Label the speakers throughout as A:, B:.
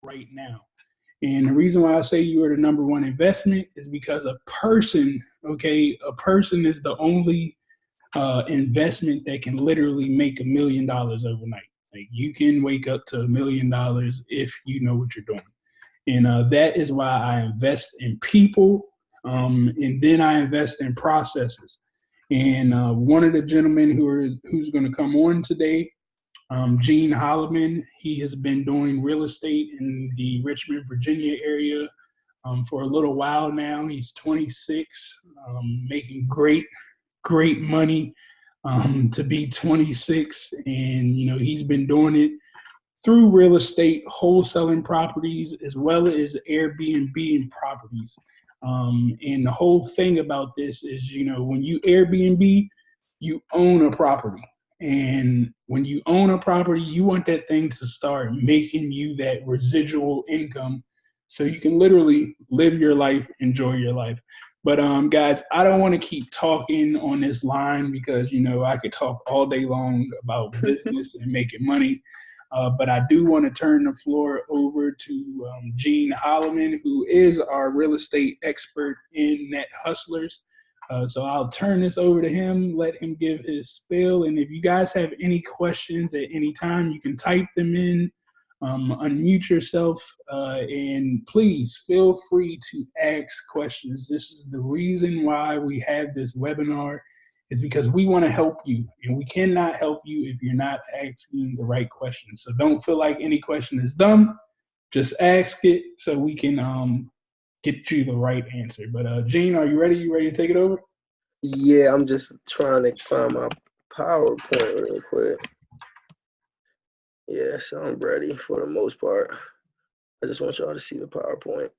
A: right now. And the reason why I say you are the number one investment is because a person, okay, a person is the only investment that can literally make $1 million overnight. Like you can wake up to $1 million if you know what you're doing. And that is why I invest in people, and then I invest in processes. And one of the gentlemen who's going to come on today, Gene Hollomon, he has been doing real estate in the Richmond, Virginia area for a little while now. He's 26, making great money to be 26, and he's been doing it through real estate, wholesaling properties, as well as Airbnb and properties. And the whole thing about this is, when you Airbnb, you own a property. And when you own a property, you want that thing to start making you that residual income so you can literally live your life, enjoy your life. But guys, I don't want to keep talking on this line because, I could talk all day long about business and making money. But I do want to turn the floor over to Gene Hollomon, who is our real estate expert in Net Hustlers. So I'll turn this over to him, let him give his spiel. And if you guys have any questions at any time, you can type them in, unmute yourself, and please feel free to ask questions. This is the reason why we have this webinar, is because we want to help you, and we cannot help you if you're not asking the right questions. So don't feel like any question is dumb. Just ask it so we can get you the right answer. But Gene, are you ready? You ready to take it over?
B: Yeah, I'm just trying to find my PowerPoint real quick. Yeah, so I'm ready for the most part. I just want y'all to see the PowerPoint.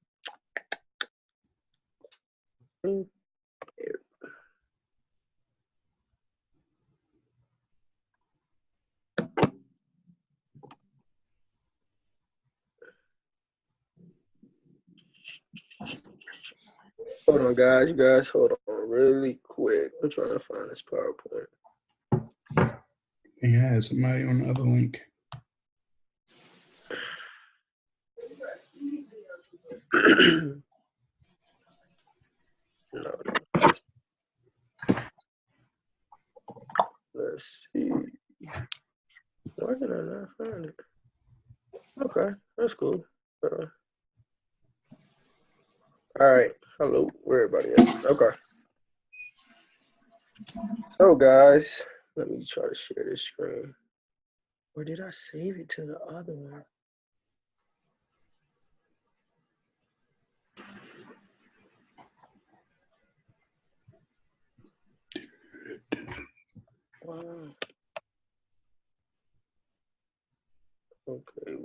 B: Hold on, guys. You guys, hold on really quick. I'm trying to find this PowerPoint.
A: Yeah, somebody on the other link.
B: No. Let's see. Why can I not find it? Okay, that's cool. All right. Hello, where everybody at? Okay. So, guys, let me try to share this screen. Or did I save it to the other one? Wow. Okay.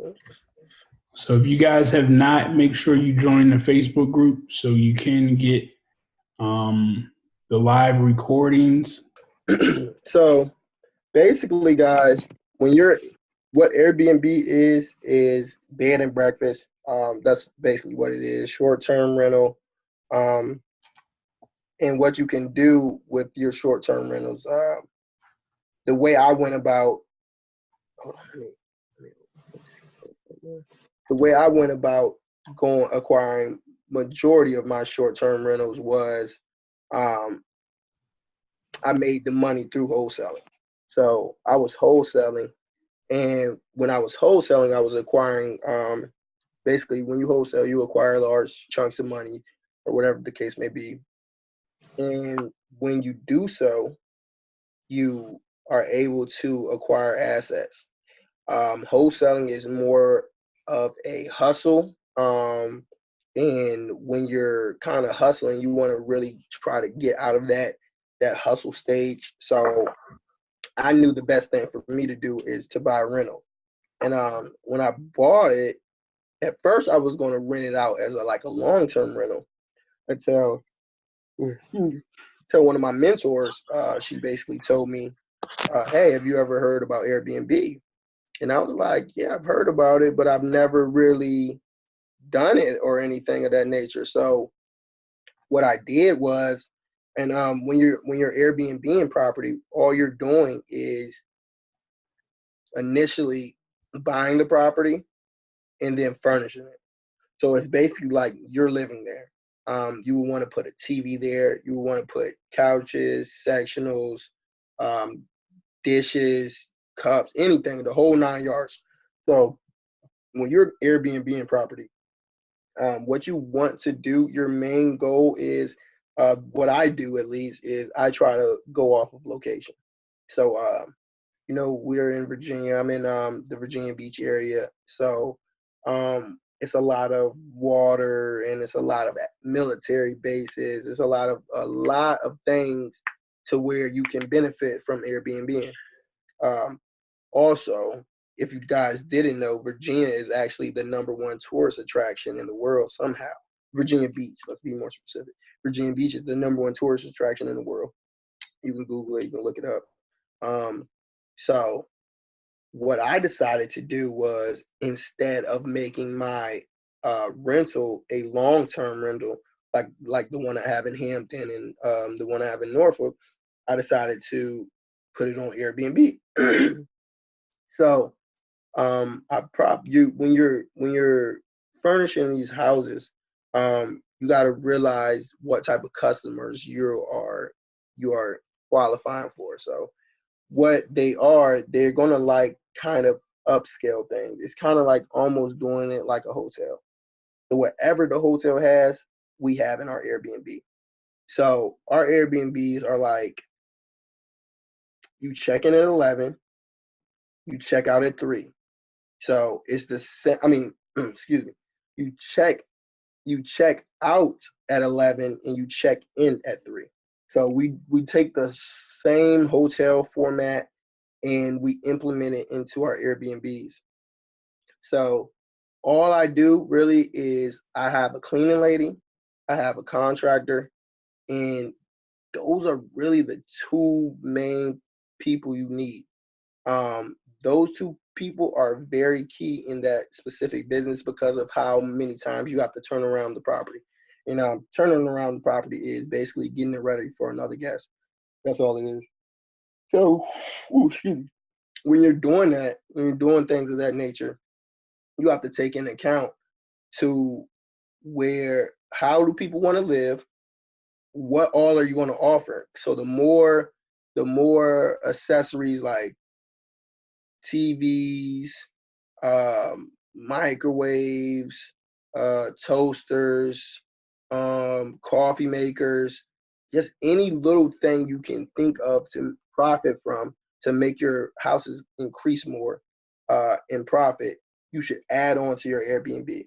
A: So if you guys have not, make sure you join the Facebook group so you can get the live recordings.
B: So basically, guys, what Airbnb is bed and breakfast. That's basically what it is, short-term rental. And what you can do with your short-term rentals. The way I went about, acquiring majority of my short-term rentals was, I made the money through wholesaling. So I was wholesaling, and when I was wholesaling, I was acquiring, basically when you wholesale, you acquire large chunks of money or whatever the case may be. And when you do so, you are able to acquire assets. Wholesaling is more of a hustle. And when you're kind of hustling, you want to really try to get out of that hustle stage. So I knew the best thing for me to do is to buy a rental. And when I bought it, at first I was going to rent it out as a long-term rental until one of my mentors, she basically told me, hey, have you ever heard about Airbnb? And I was like, yeah, I've heard about it, but I've never really done it or anything of that nature. So what I did was, and when you're Airbnb property, all you're doing is initially buying the property, and then furnishing it. So it's basically like you're living there. You would want to put a TV there. You would want to put couches, sectionals, um, dishes, cups, anything, the whole 9 yards. So when you're Airbnb in property, what you want to do, your main goal is, what I do at least, is I try to go off of location. So, we're in Virginia. I'm in the Virginia Beach area. So it's a lot of water and it's a lot of military bases. It's a lot of things to where you can benefit from Airbnb. Um, Also, if you guys didn't know, Virginia is actually the #1 tourist attraction in the world somehow. Virginia Beach, let's be more specific. Virginia Beach is the #1 tourist attraction in the world. You can Google it, you can look it up. Um, so what I decided to do was, instead of making my rental a long-term rental, like the one I have in Hampton and the one I have in Norfolk, I decided to put it on Airbnb. So I prop you when you're furnishing these houses, you got to realize what type of customers you are qualifying for. So what they're gonna like kind of upscale things. It's kind of like almost doing it like a hotel. So whatever the hotel has, we have in our Airbnb. So our Airbnbs are like, you check in at 11, you check out at 3. So it's the same. I mean, excuse me. You check out at 11 and you check in at 3. So we take the same hotel format and we implement it into our Airbnbs. So all I do really is I have a cleaning lady, I have a contractor, and those are really the two main people you need. Those two people are very key in that specific business because of how many times you have to turn around the property. And turning around the property is basically getting it ready for another guest. That's all it is. So, excuse me. When you're doing that, when you're doing things of that nature, you have to take into account to where, how do people want to live? What all are you going to offer? So the more accessories like TVs, microwaves, toasters, coffee makers, just any little thing you can think of to profit from to make your houses increase more in profit, you should add on to your Airbnb.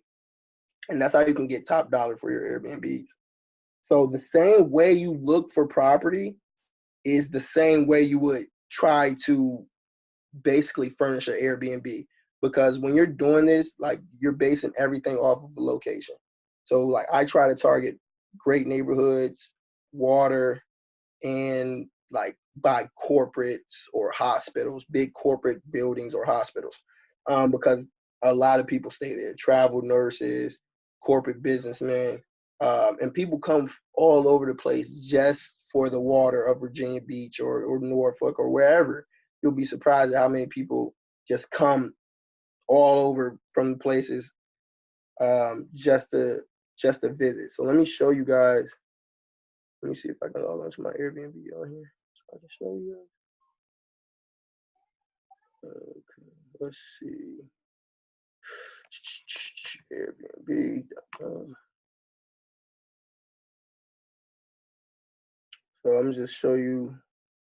B: And that's how you can get top dollar for your Airbnbs. So the same way you look for property is the same way you would try to basically furnish an Airbnb, because when you're doing this, like, you're basing everything off of a location. So like I try to target great neighborhoods, water, and like by corporates or hospitals, big corporate buildings or hospitals, because a lot of people stay there, travel nurses, corporate businessmen, and people come all over the place just for the water of Virginia Beach or Norfolk or wherever. You'll be surprised at how many people just come all over from the places, just to visit. So let me show you guys. Let me see if I can log onto my Airbnb on here so I can show you guys. Okay, let's see. Airbnb.com. So I'm just show you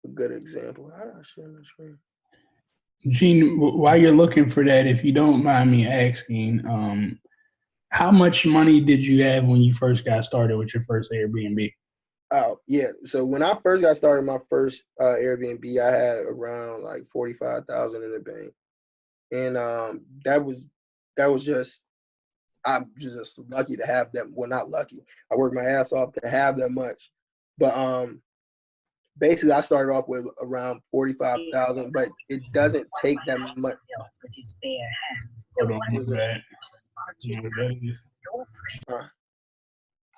B: a good example. How do I share my screen?
A: Gene, while you're looking for that, if you don't mind me asking, how much money did you have when you first got started with your first Airbnb?
B: Oh yeah. So when I first got started, my first Airbnb, I had around like 45,000 in the bank, and that was just, I'm just lucky to have them. Well, not lucky. I worked my ass off to have that much, but basically I started off with around 45,000, but it doesn't take that much.
A: Hold on,
B: Was
A: my
B: it?
A: bad.
B: Uh,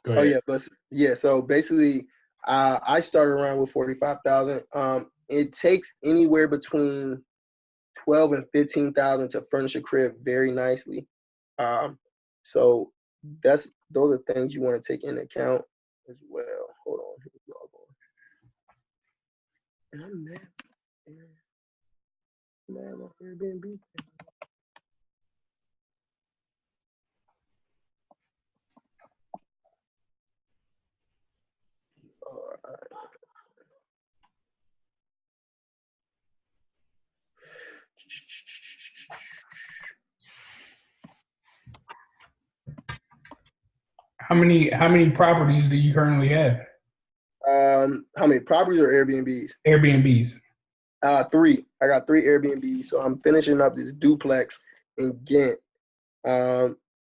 A: Go
B: oh
A: ahead.
B: yeah, but yeah. So basically, I started around with 45,000. It takes anywhere between 12 and 15,000 to furnish a crib very nicely. So those are things you want to take into account as well. Hold on, here we go. And I'm mad on Airbnb. All right.
A: How many properties do you currently have?
B: How many properties or Airbnbs?
A: Airbnbs.
B: 3. I got 3 Airbnbs. So I'm finishing up this duplex in Ghent,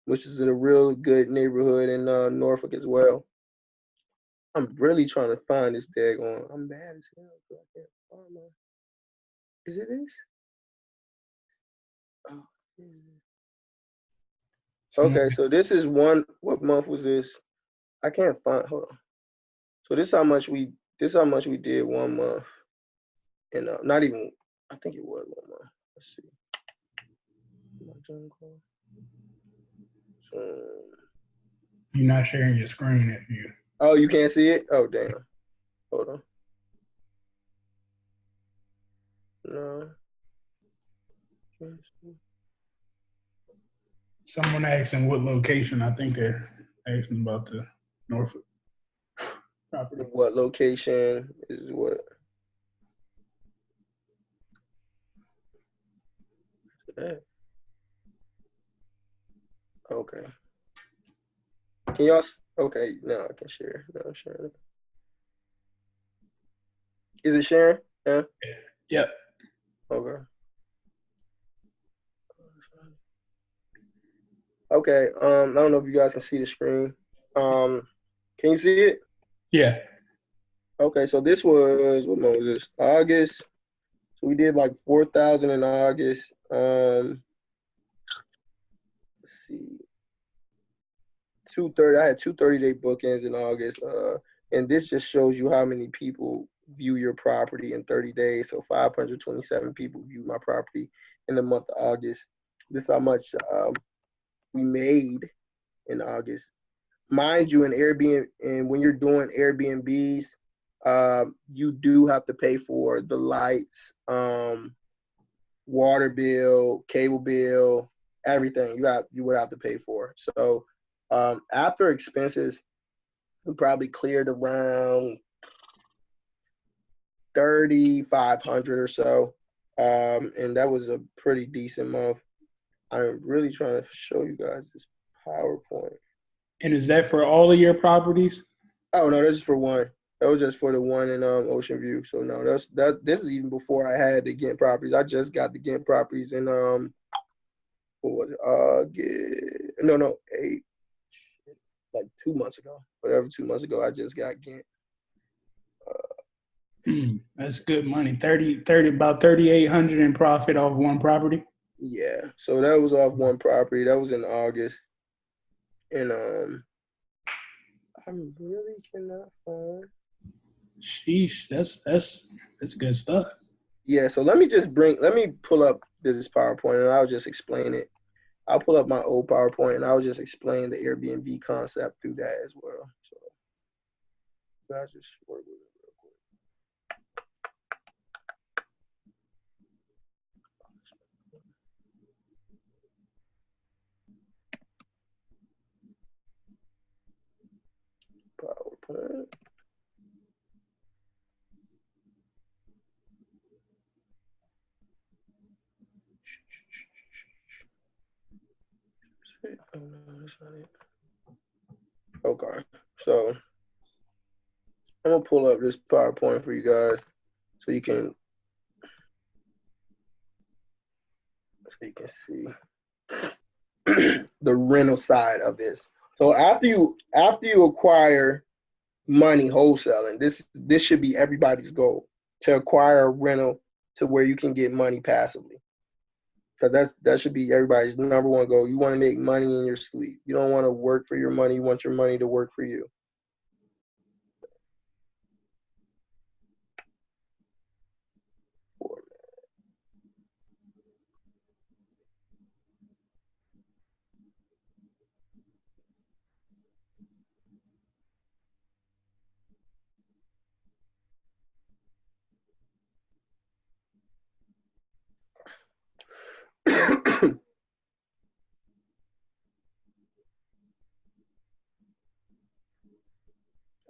B: which is in a real good neighborhood in Norfolk as well. I'm really trying to find this daggone. I'm mad as hell. I can't find my. Is it this? Oh, okay, so this is one. What month was this? I can't find. Hold on. So this is how much we. This is how much we did 1 month, and not even. I think it was 1 month. Let's see.
A: You're not sharing your screen if you.
B: Oh, you can't see it? Oh, damn. Hold on. No.
A: Someone asking what location. I think they're asking about the Norfolk property.
B: What location is what? Okay. Can y'all? Okay, now I can share. Now I'm sharing. Is it sharing? Yeah.
A: Yep.
B: Okay. Okay. I don't know if you guys can see the screen. Can you see it?
A: Yeah.
B: Okay. So this was what month was this? August. So we did like 4,000 in August. Let's see. 230. I had 2 30-day bookings in August. And this just shows you how many people view your property in 30 days. So 527 people viewed my property in the month of August. This is how much we made in August. Mind you, in Airbnb, and when you're doing Airbnbs, you do have to pay for the lights, water bill, cable bill, everything. You would have to pay for. So after expenses, we probably cleared around 3,500 or so, and that was a pretty decent month. I'm really trying to show you guys this PowerPoint.
A: And is that for all of your properties?
B: Oh no, this is for one. That was just for the one in Ocean View. So no, that. This is even before I had the Ghent properties. I just got the Ghent properties in what was it? No, 8, like 2 months ago. Whatever, 2 months ago, I just got Ghent.
A: That's good money. 30, about 3,800 in profit off one property.
B: Yeah, so that was off one property. That was in August, and I really cannot find.
A: Sheesh, that's good stuff.
B: Yeah, so let me pull up this PowerPoint and I'll just explain it. I'll pull up my old PowerPoint and I'll just explain the Airbnb concept through that as well. So guys just work with it real quick. PowerPoint. Oh no, that's not it. Okay, so I'm gonna pull up this PowerPoint for you guys so you can see the rental side of this. So after you acquire money wholesaling, this should be everybody's goal, to acquire a rental to where you can get money passively. Because that should be everybody's number one goal. You want to make money in your sleep. You don't want to work for your money. You want your money to work for you.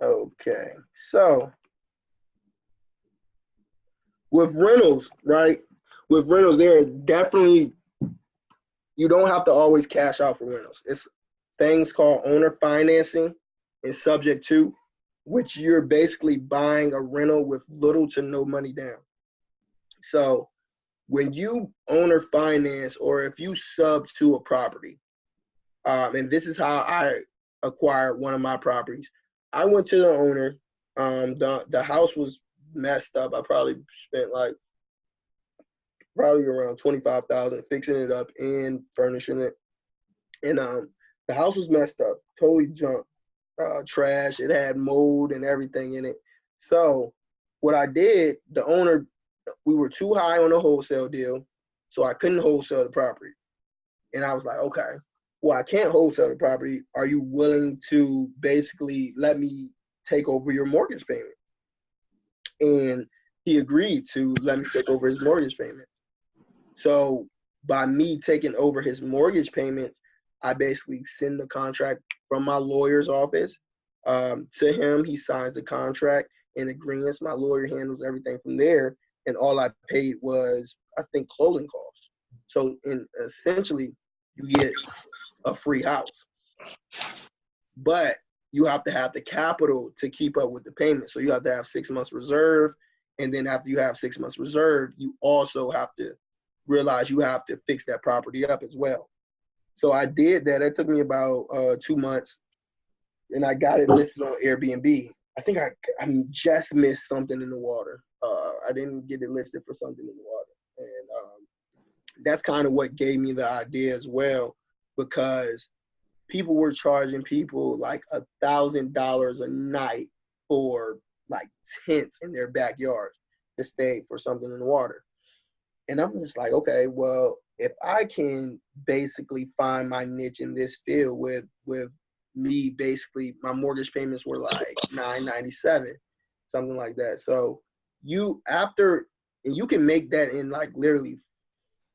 B: Okay, so with rentals, right? With rentals, there are definitely, you don't have to always cash out for rentals. It's things called owner financing and subject to, which you're basically buying a rental with little to no money down. So when you owner finance, or if you sub to a property, and this is how I acquired one of my properties. I went to the owner. The house was messed up. I probably spent like probably around 25,000 fixing it up and furnishing it. And the house was messed up, totally junk, trash. It had mold and everything in it. So what I did, the owner, we were too high on the wholesale deal, so I couldn't wholesale the property. And I was like, okay, well, I can't wholesale the property. Are you willing to basically let me take over your mortgage payment? And he agreed to let me take over his mortgage payment. So by me taking over his mortgage payments, I basically send the contract from my lawyer's office to him. He signs the contract in agreements. My lawyer handles everything from there. And all I paid was, I think, closing costs. So essentially, you get a free house. But you have to have the capital to keep up with the payment. So you have to have 6 months reserve. And then after you have 6 months reserve, you also have to realize you have to fix that property up as well. So I did that. It took me about 2 months, and I got it listed on Airbnb. I think I just missed something in the water. I didn't get it listed for something in the water. And that's kind of what gave me the idea as well, because people were charging people like $1,000 a night for like tents in their backyard to stay for something in the water. And I'm just like, okay, well, if I can basically find my niche in this field with me, basically my mortgage payments were like $997, something like that. So you can make that in like literally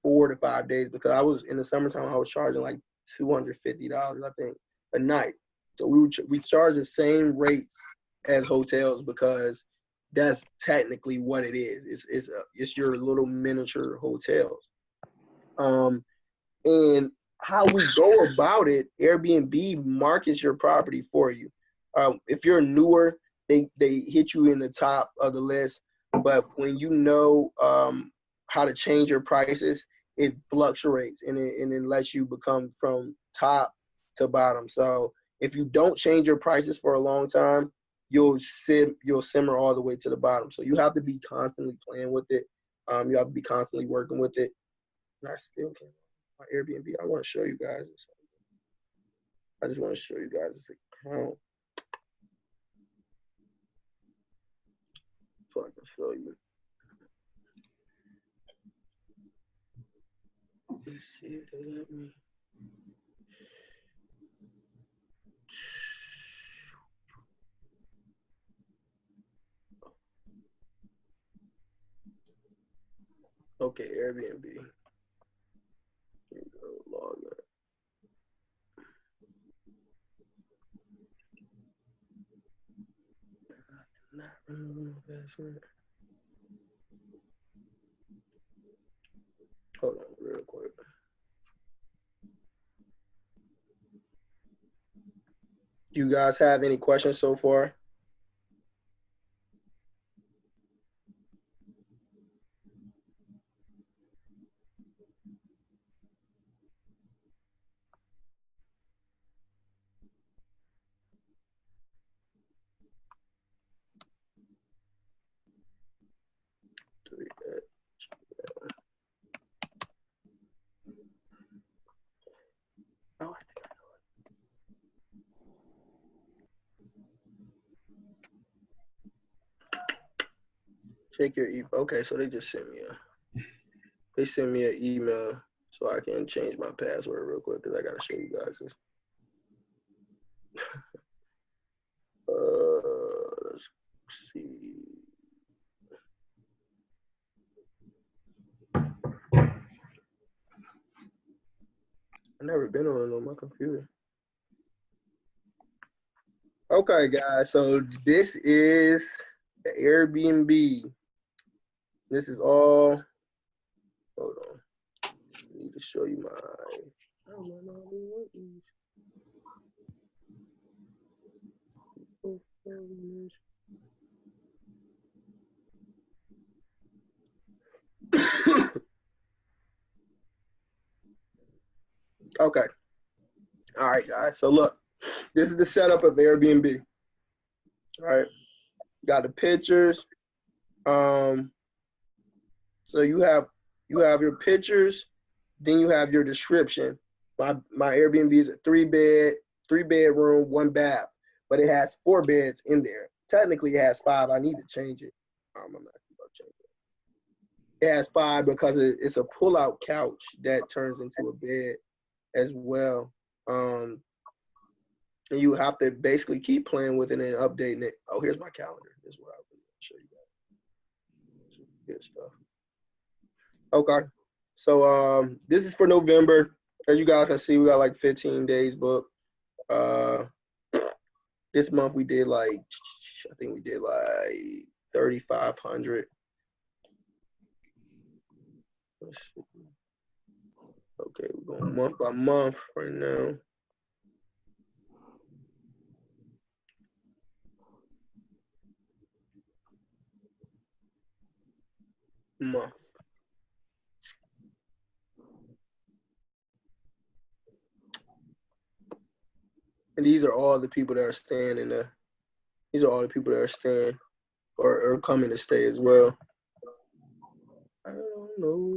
B: 4 to 5 days, because I was in the summertime, I was charging like $250, I think, a night. So we charge the same rates as hotels, because that's technically what it is. It's your little miniature hotels. And how we go about it, Airbnb markets your property for you. If you're newer, they hit you in the top of the list. But when you know how to change your prices, it fluctuates, and it lets you become from top to bottom. So if you don't change your prices for a long time, you'll simmer all the way to the bottom. So you have to be constantly playing with it. You have to be constantly working with it. And I still can't. My Airbnb. I want to show you guys this. I just want to show you guys this account so I can show you. Let's see if they let me. Okay, Airbnb. Here we go, log in. Not remember my password. Hold on, real quick. You guys have any questions so far? Oh, I think I know it. Check your email. Okay, so they just sent me an email so I can change my password real quick, because I gotta show you guys this. Let's see. I've never been on it on my computer. Okay, guys. So this is the Airbnb. This is all. Hold on. I need to show you my. I don't know how to work these. Okay. All right, guys. So look, this is the setup of Airbnb. All right. Got the pictures. So you have your pictures, then you have your description. My Airbnb is a three bedroom, one bath, but it has 4 beds in there. Technically, it has 5. I need to change it. I'm not gonna change it. It has 5 because it's a pull-out couch that turns into a bed as well. And you have to basically keep playing with it and updating it. Oh, here's my calendar. This is what I was going to show you guys. Good stuff. Okay. So this is for November. As you guys can see, we got like 15 days booked. This month we did like, I think we did like 3,500. Okay, we're going month by month right now. Month. And these are all the people that are staying in the. These are all the people that are staying or coming to stay as well. I don't know.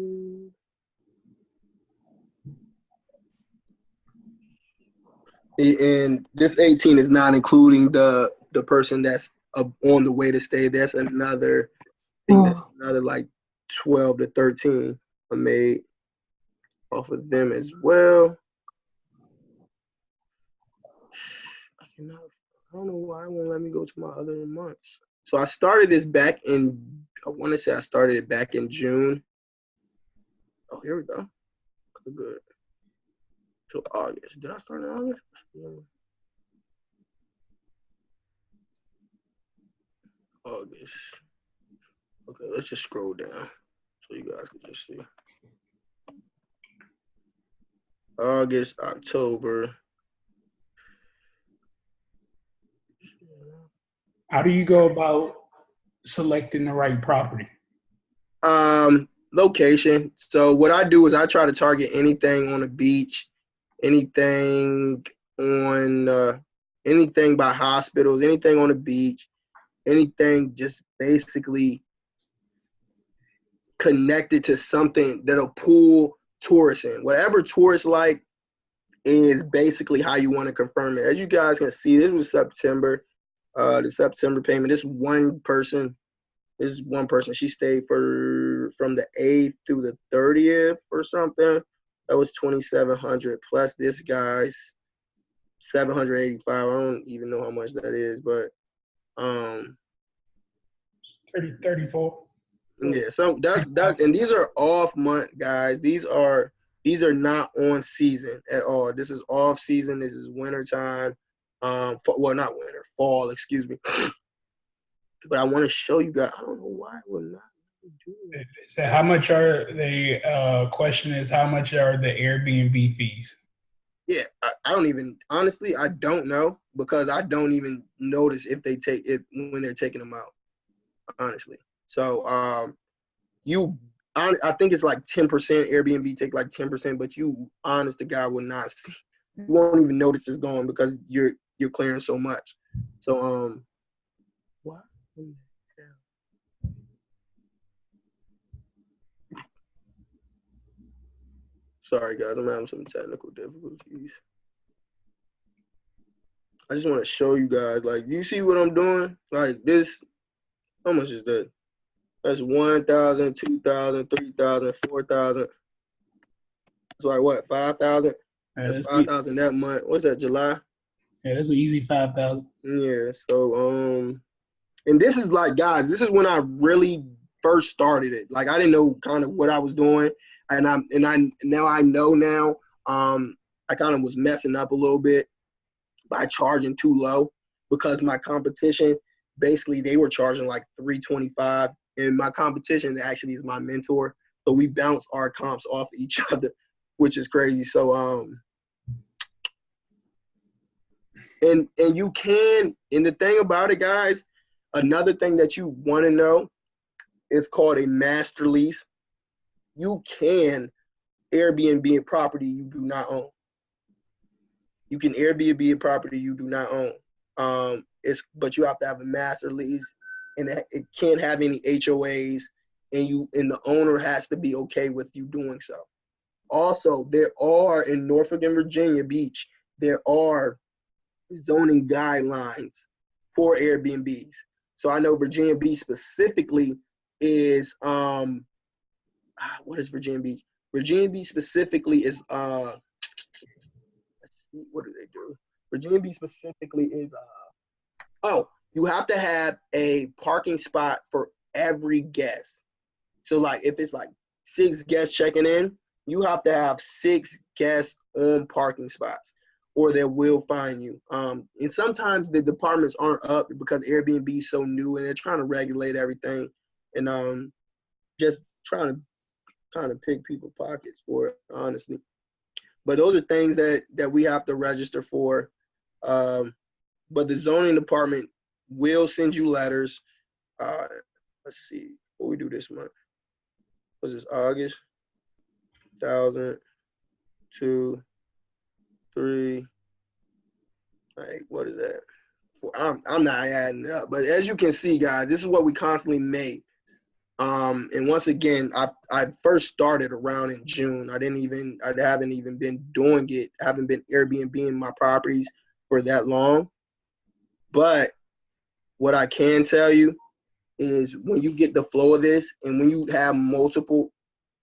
B: And this 18 is not including the person that's on the way to stay. That's another. I think that's another like 12 to 13 I made off of them as well. I don't know why it won't let me go to my other months. So I started this back in, I want to say I started it back in June. Oh, here we go. Good. Till August. Did I start in August? August. Okay, let's just scroll down so you guys can just see. August, October.
A: How do you go about selecting the right property?
B: Location. So what I do is I try to target anything on the beach, anything on anything by hospitals, anything on the beach, anything just basically connected to something that'll pull tourists in. Whatever tourists like is basically how you want to confirm it. As you guys can see, this was September, the September payment. This is one person. She stayed from the 8th through the 30th or something. That was 2,700 plus this guy's 785. I don't even know how much that is, but
A: 34.
B: Yeah, so that's and these are off month, guys. These are not on season at all. This is off season. This is winter time. Well, not winter, fall. Excuse me. But I want to show you guys. I don't know why we're not doing it.
A: So how much are they? Question is, how much are the Airbnb fees?
B: Yeah, I don't even honestly. I don't know because I don't even notice if they take it when they're taking them out. Honestly, so I think it's like 10%. Airbnb take like 10%, but you, honest to God, will not see. You won't even notice it's going because you're clearing so much. So what? Sorry guys, I'm having some technical difficulties. I just want to show you guys, like, you see what I'm doing? Like this, how much is that? That's 1,000, 2,000, 3,000, 4,000. That's like what, 5,000? That's 5,000 that month. What's that, July?
A: Yeah, that's an easy 5,000.
B: Yeah. So and this is like, guys, this is when I really first started it. Like I didn't know kind of what I was doing, and I now I know now. I kind of was messing up a little bit by charging too low. because my competition, basically they were charging like $325, and my competition actually is my mentor. So we bounce our comps off each other, which is crazy. So and you can, and the thing about it, guys, another thing that you want to know is called a master lease. You can Airbnb a property you do not own. You can Airbnb a property you do not own. But you have to have a master lease, and it can't have any HOAs, and the owner has to be okay with you doing so. Also, there are in Norfolk and Virginia Beach, there are zoning guidelines for Airbnbs. So I know Virginia Beach specifically is what is Virginia Beach? Virginia Beach specifically is let's see, what do they do? Virginia Beach specifically is you have to have a parking spot for every guest. So like if it's like 6 guests checking in, you have to have 6 guests on parking spots, or they will fine you. And sometimes the departments aren't up because Airbnb is so new and they're trying to regulate everything, and just trying to kind of pick people's pockets for it, honestly. But those are things that we have to register for. But the zoning department will send you letters. Let's see, what we do this month. Was this August? 1,000, 2, 3. Like, what is that? I'm not adding it up, but as you can see, guys, this is what we constantly make. And once again, I first started around in June. I haven't even been doing it. I haven't been Airbnb-ing my properties for that long. But what I can tell you is when you get the flow of this, and when you have multiple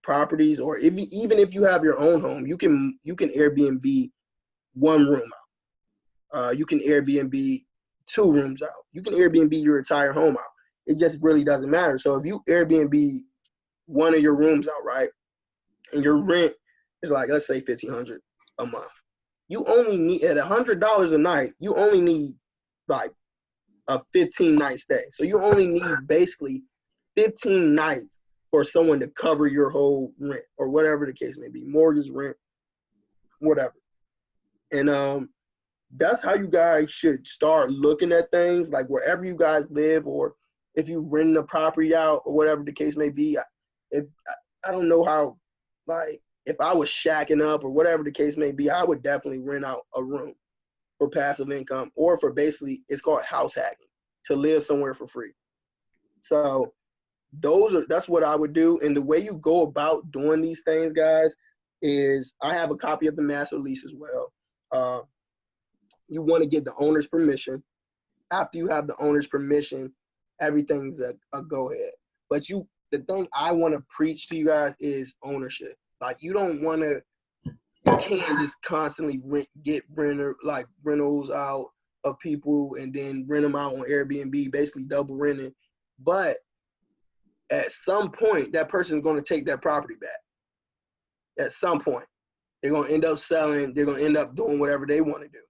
B: properties, or even if you have your own home, you can Airbnb 1 room out. You can Airbnb 2 rooms out. You can Airbnb your entire home out. It just really doesn't matter. So if you Airbnb one of your rooms out, right, and your rent is like, let's say $1,500 a month, you only need, at $100 a night, you only need like a 15-night stay. So you only need basically 15 nights for someone to cover your whole rent, or whatever the case may be, mortgage, rent, whatever. And that's how you guys should start looking at things, like wherever you guys live, or if you rent a property out, or whatever the case may be. I don't know how, like, if I was shacking up or whatever the case may be, I would definitely rent out a room for passive income, or for basically, it's called house hacking, to live somewhere for free. So that's what I would do. And the way you go about doing these things, guys, is I have a copy of the master lease as well. You want to get the owner's permission. After you have the owner's permission, everything's a go ahead. But the thing I want to preach to you guys is ownership. Like, you can't just constantly get rentals out of people and then rent them out on Airbnb, basically double renting. But at some point, that person is going to take that property back. At some point, they're going to end up selling. They're going to end up doing whatever they want to do.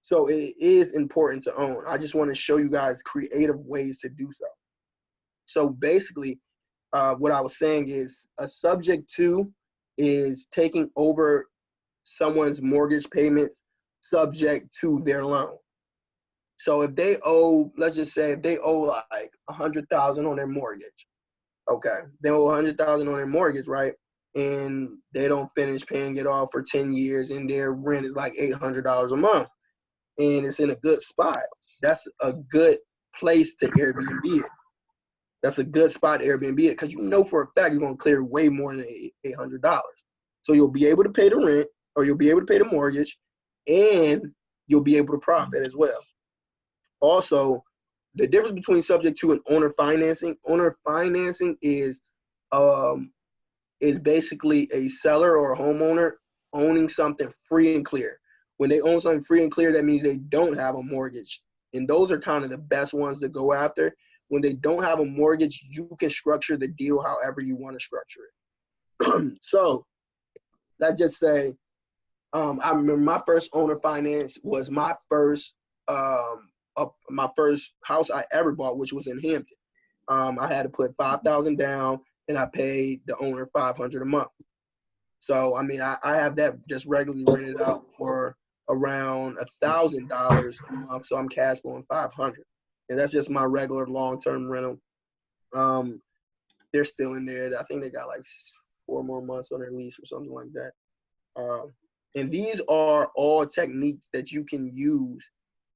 B: So it is important to own. I just want to show you guys creative ways to do so. So basically, what I was saying is a subject to is taking over someone's mortgage payments subject to their loan. So if they owe, let's just say if they owe like $100,000 on their mortgage, okay, they owe $100,000 on their mortgage, right? And they don't finish paying it off for 10 years, and their rent is like $800 a month, and it's in a good spot. That's a good place to Airbnb it. That's a good spot to Airbnb it, because you know for a fact you're going to clear way more than $800. So you'll be able to pay the rent, or you'll be able to pay the mortgage, and you'll be able to profit as well. Also, the difference between subject to and owner financing is basically a seller or a homeowner owning something free and clear. When they own something free and clear, that means they don't have a mortgage. And those are kind of the best ones to go after. When they don't have a mortgage, you can structure the deal however you want to structure it. So let's just say, I remember my first owner finance was my first my first house I ever bought, which was in Hampton. I had to put $5,000 down, and I paid the owner $500 a month. So I mean, I have that just regularly rented out for around $1,000 a month. So I'm cash flowing $500, and that's just my regular long-term rental. They're still in there. I think they got like 4 more months on their lease or something like that. And these are all techniques that you can use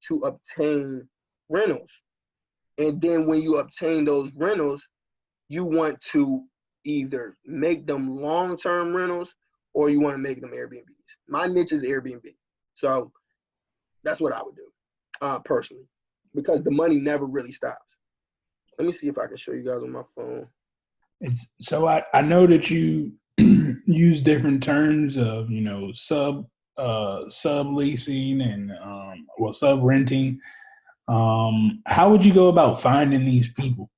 B: to obtain rentals. And then when you obtain those rentals, you want to either make them long-term rentals or you want to make them Airbnbs. My niche is Airbnb. So that's what I would do personally, because the money never really stops. Let me see if I can show you guys on my phone.
A: So I know that you use different terms of, sub leasing and sub renting. How would you go about finding these people?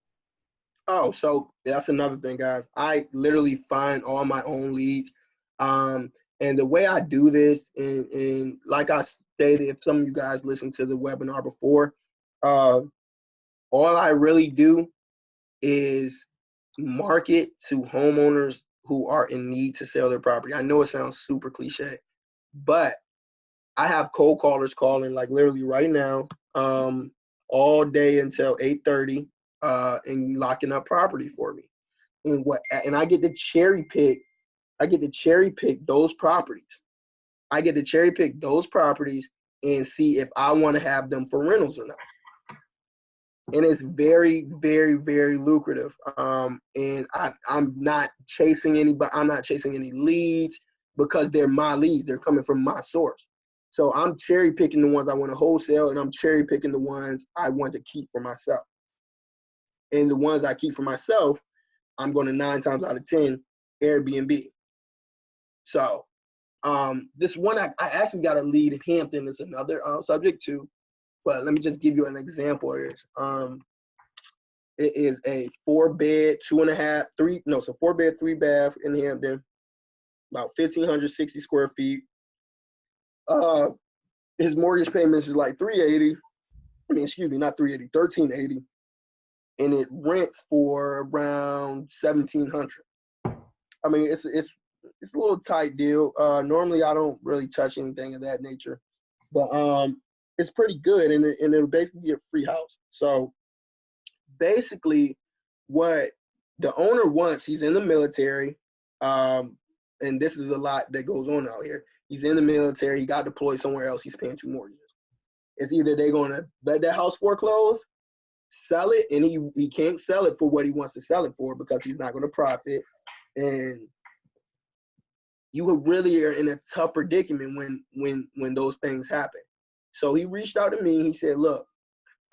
B: Oh, so that's another thing, guys. I literally find all my own leads. And the way I do this, and like I stated, if some of you guys listened to the webinar before, all I really do is market to homeowners who are in need to sell their property. I know it sounds super cliche, but I have cold callers calling like literally right now, all day until 8:30, and locking up property for me. And I get to cherry pick. I get to cherry pick those properties. I get to cherry pick those properties and see if I want to have them for rentals or not. And it's very, very, very lucrative. And I'm not chasing anybody. I'm not chasing any leads because they're my leads. They're coming from my source. So I'm cherry picking the ones I want to wholesale, and I'm cherry picking the ones I want to keep for myself. And the ones I keep for myself, I'm going to 9 times out of 10 Airbnb. So this one, I actually got a lead in Hampton. It's another subject too. But let me just give you an example of this. It is a 4-bed, 2.5, 3, no, so 4-bed, 3-bath in Hampton, about 1,560 square feet. His mortgage payments is like $380. I mean, excuse me, not $380, $1,380, and it rents for around $1,700. I mean, it's a little tight deal. Normally, I don't really touch anything of that nature, but it's pretty good, and it'll basically be a free house. So basically, what the owner wants, he's in the military, and this is a lot that goes on out here. He's in the military. He got deployed somewhere else. He's paying 2 mortgages. It's either they're going to let that house foreclose, sell it, and he can't sell it for what he wants to sell it for because he's not going to profit. And you really are in a tough predicament when those things happen. So he reached out to me. He said, look,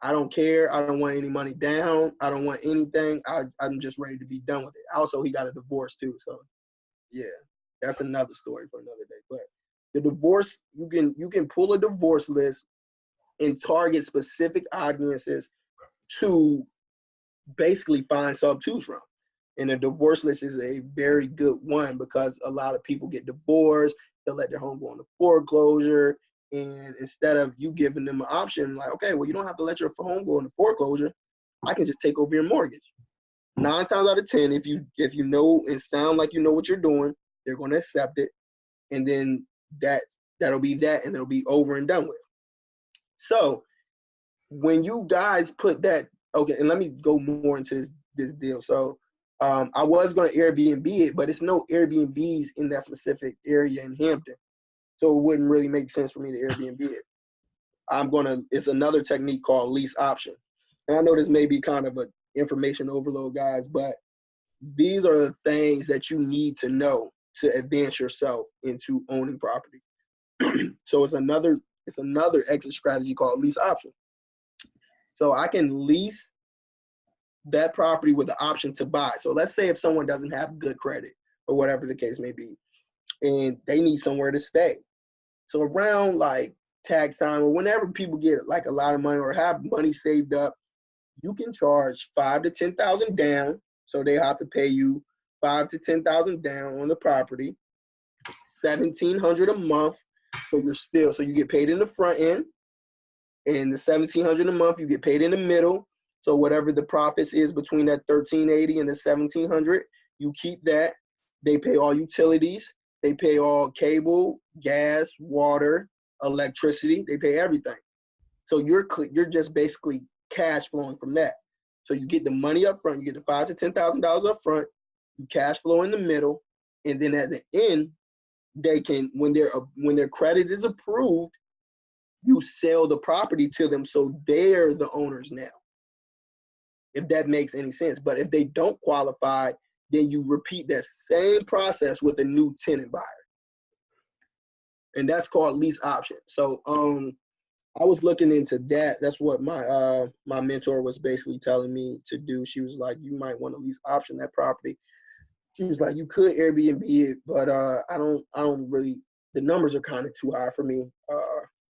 B: I don't care. I don't want any money down. I don't want anything. I'm just ready to be done with it. Also, he got a divorce too. So yeah, that's another story for another day. But the divorce, you can pull a divorce list and target specific audiences to basically find sub-twos from. And the divorce list is a very good one because a lot of people get divorced. They'll let their home go into foreclosure. And instead of you giving them an option, like, okay, well, you don't have to let your home go into foreclosure. I can just take over your mortgage. 9 times out of 10, if you know and sound like you know what you're doing, they're going to accept it. And then that'll be that, and it'll be over and done with. So when you guys put that, okay, and let me go more into this deal. So I was going to Airbnb it, but it's no Airbnbs in that specific area in Hampton. So it wouldn't really make sense for me to Airbnb it. It's another technique called lease option. And I know this may be kind of an information overload, guys, but these are the things that you need to know to advance yourself into owning property. So it's another exit strategy called lease option. So I can lease that property with the option to buy. So let's say if someone doesn't have good credit or whatever the case may be, and they need somewhere to stay. So around like tax time or whenever people get like a lot of money or have money saved up, you can charge $5,000 to $10,000 down. So they have to pay you $5,000 to $10,000 down on the property, $1,700 a month. So you get paid in the front end, And the $1,700 a month, you get paid in the middle. So whatever the profits is between that $1,380 and the $1,700, you keep that. They pay all utilities. They pay all cable, gas, water, electricity. They pay everything. So you're just basically cash flowing from that. So you get the money up front. You get the $5,000 to $10,000 up front. You cash flow in the middle, and then at the end, they can, when their credit is approved, you sell the property to them, so they're the owners now, if that makes any sense. But if they don't qualify, then you repeat that same process with a new tenant buyer, and that's called lease option. So I was looking into that. That's what my my mentor was basically telling me to do. She was like, you might want to lease option that property. She was like, you could Airbnb it, but I don't really, the numbers are kind of too high for me.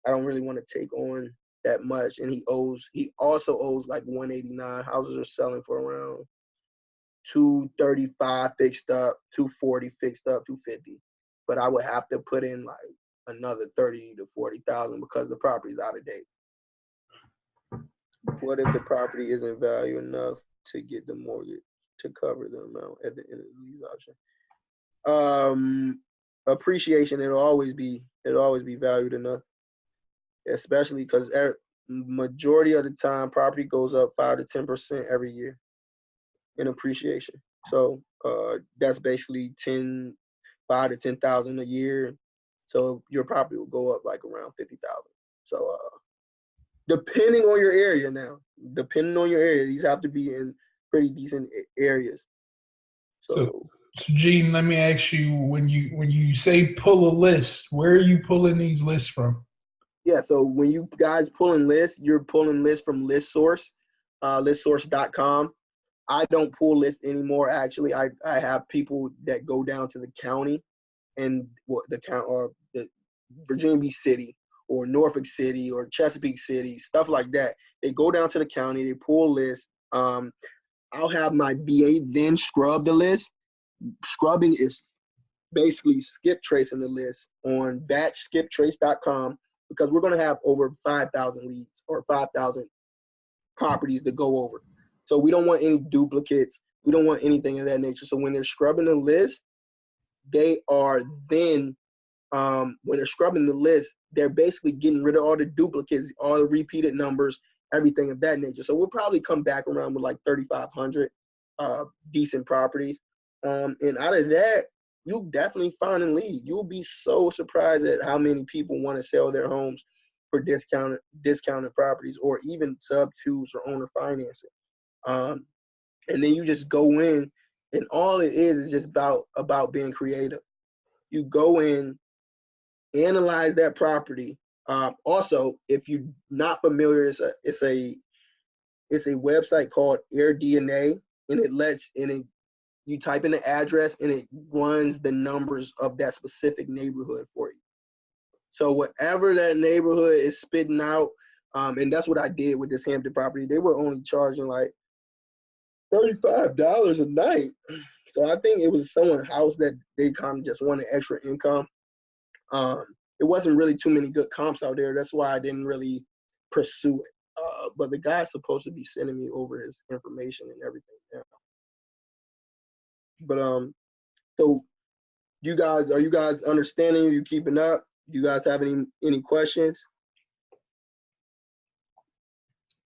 B: I don't really want to take on that much. And he also owes like 189. Houses are selling for around 235 fixed up, 240 fixed up, 250. But I would have to put in like another 30 to 40,000 because the property's out of date. What if the property isn't value enough to get the mortgage to cover the amount at the end of the lease option? Appreciation, it'll always be valued enough, especially because majority of the time property goes up 5 to 10% every year in appreciation. So that's basically 5 to 10,000 a year. So your property will go up like around 50,000. So depending on your area these have to be in pretty decent areas.
A: So Gene, let me ask you, when you say pull a list, where are you pulling these lists from?
B: Yeah, so when you guys pulling lists, you're pulling lists from ListSource, listsource.com. I don't pull lists anymore. Actually, I have people that go down to the county and the Virginia Beach City or Norfolk City or Chesapeake City, stuff like that. They go down to the county, they pull lists. I'll have my VA then scrub the list. Scrubbing is basically skip tracing the list on batchskiptrace.com, because we're going to have over 5,000 leads or 5,000 properties to go over. So we don't want any duplicates. We don't want anything of that nature. So when they're scrubbing the list, they are then, when they're scrubbing the list, they're basically getting rid of all the duplicates, all the repeated numbers, everything of that nature. So we'll probably come back around with like 3,500 decent properties. And out of that, you'll definitely find a lead. You'll be so surprised at how many people want to sell their homes for discounted properties, or even sub-twos or owner financing. And then you just go in, and all it is just about being creative. You go in, analyze that property. Also, if you're not familiar, it's a website called AirDNA, and you type in the address and it runs the numbers of that specific neighborhood for you. So whatever that neighborhood is spitting out, and that's what I did with this Hampton property. They were only charging like $35 a night. So I think it was someone's house that they kind of just wanted extra income. It wasn't really too many good comps out there. That's why I didn't really pursue it. But the guy's supposed to be sending me over his information and everything now. But so are you guys understanding? Are you keeping up? Do you guys have any questions?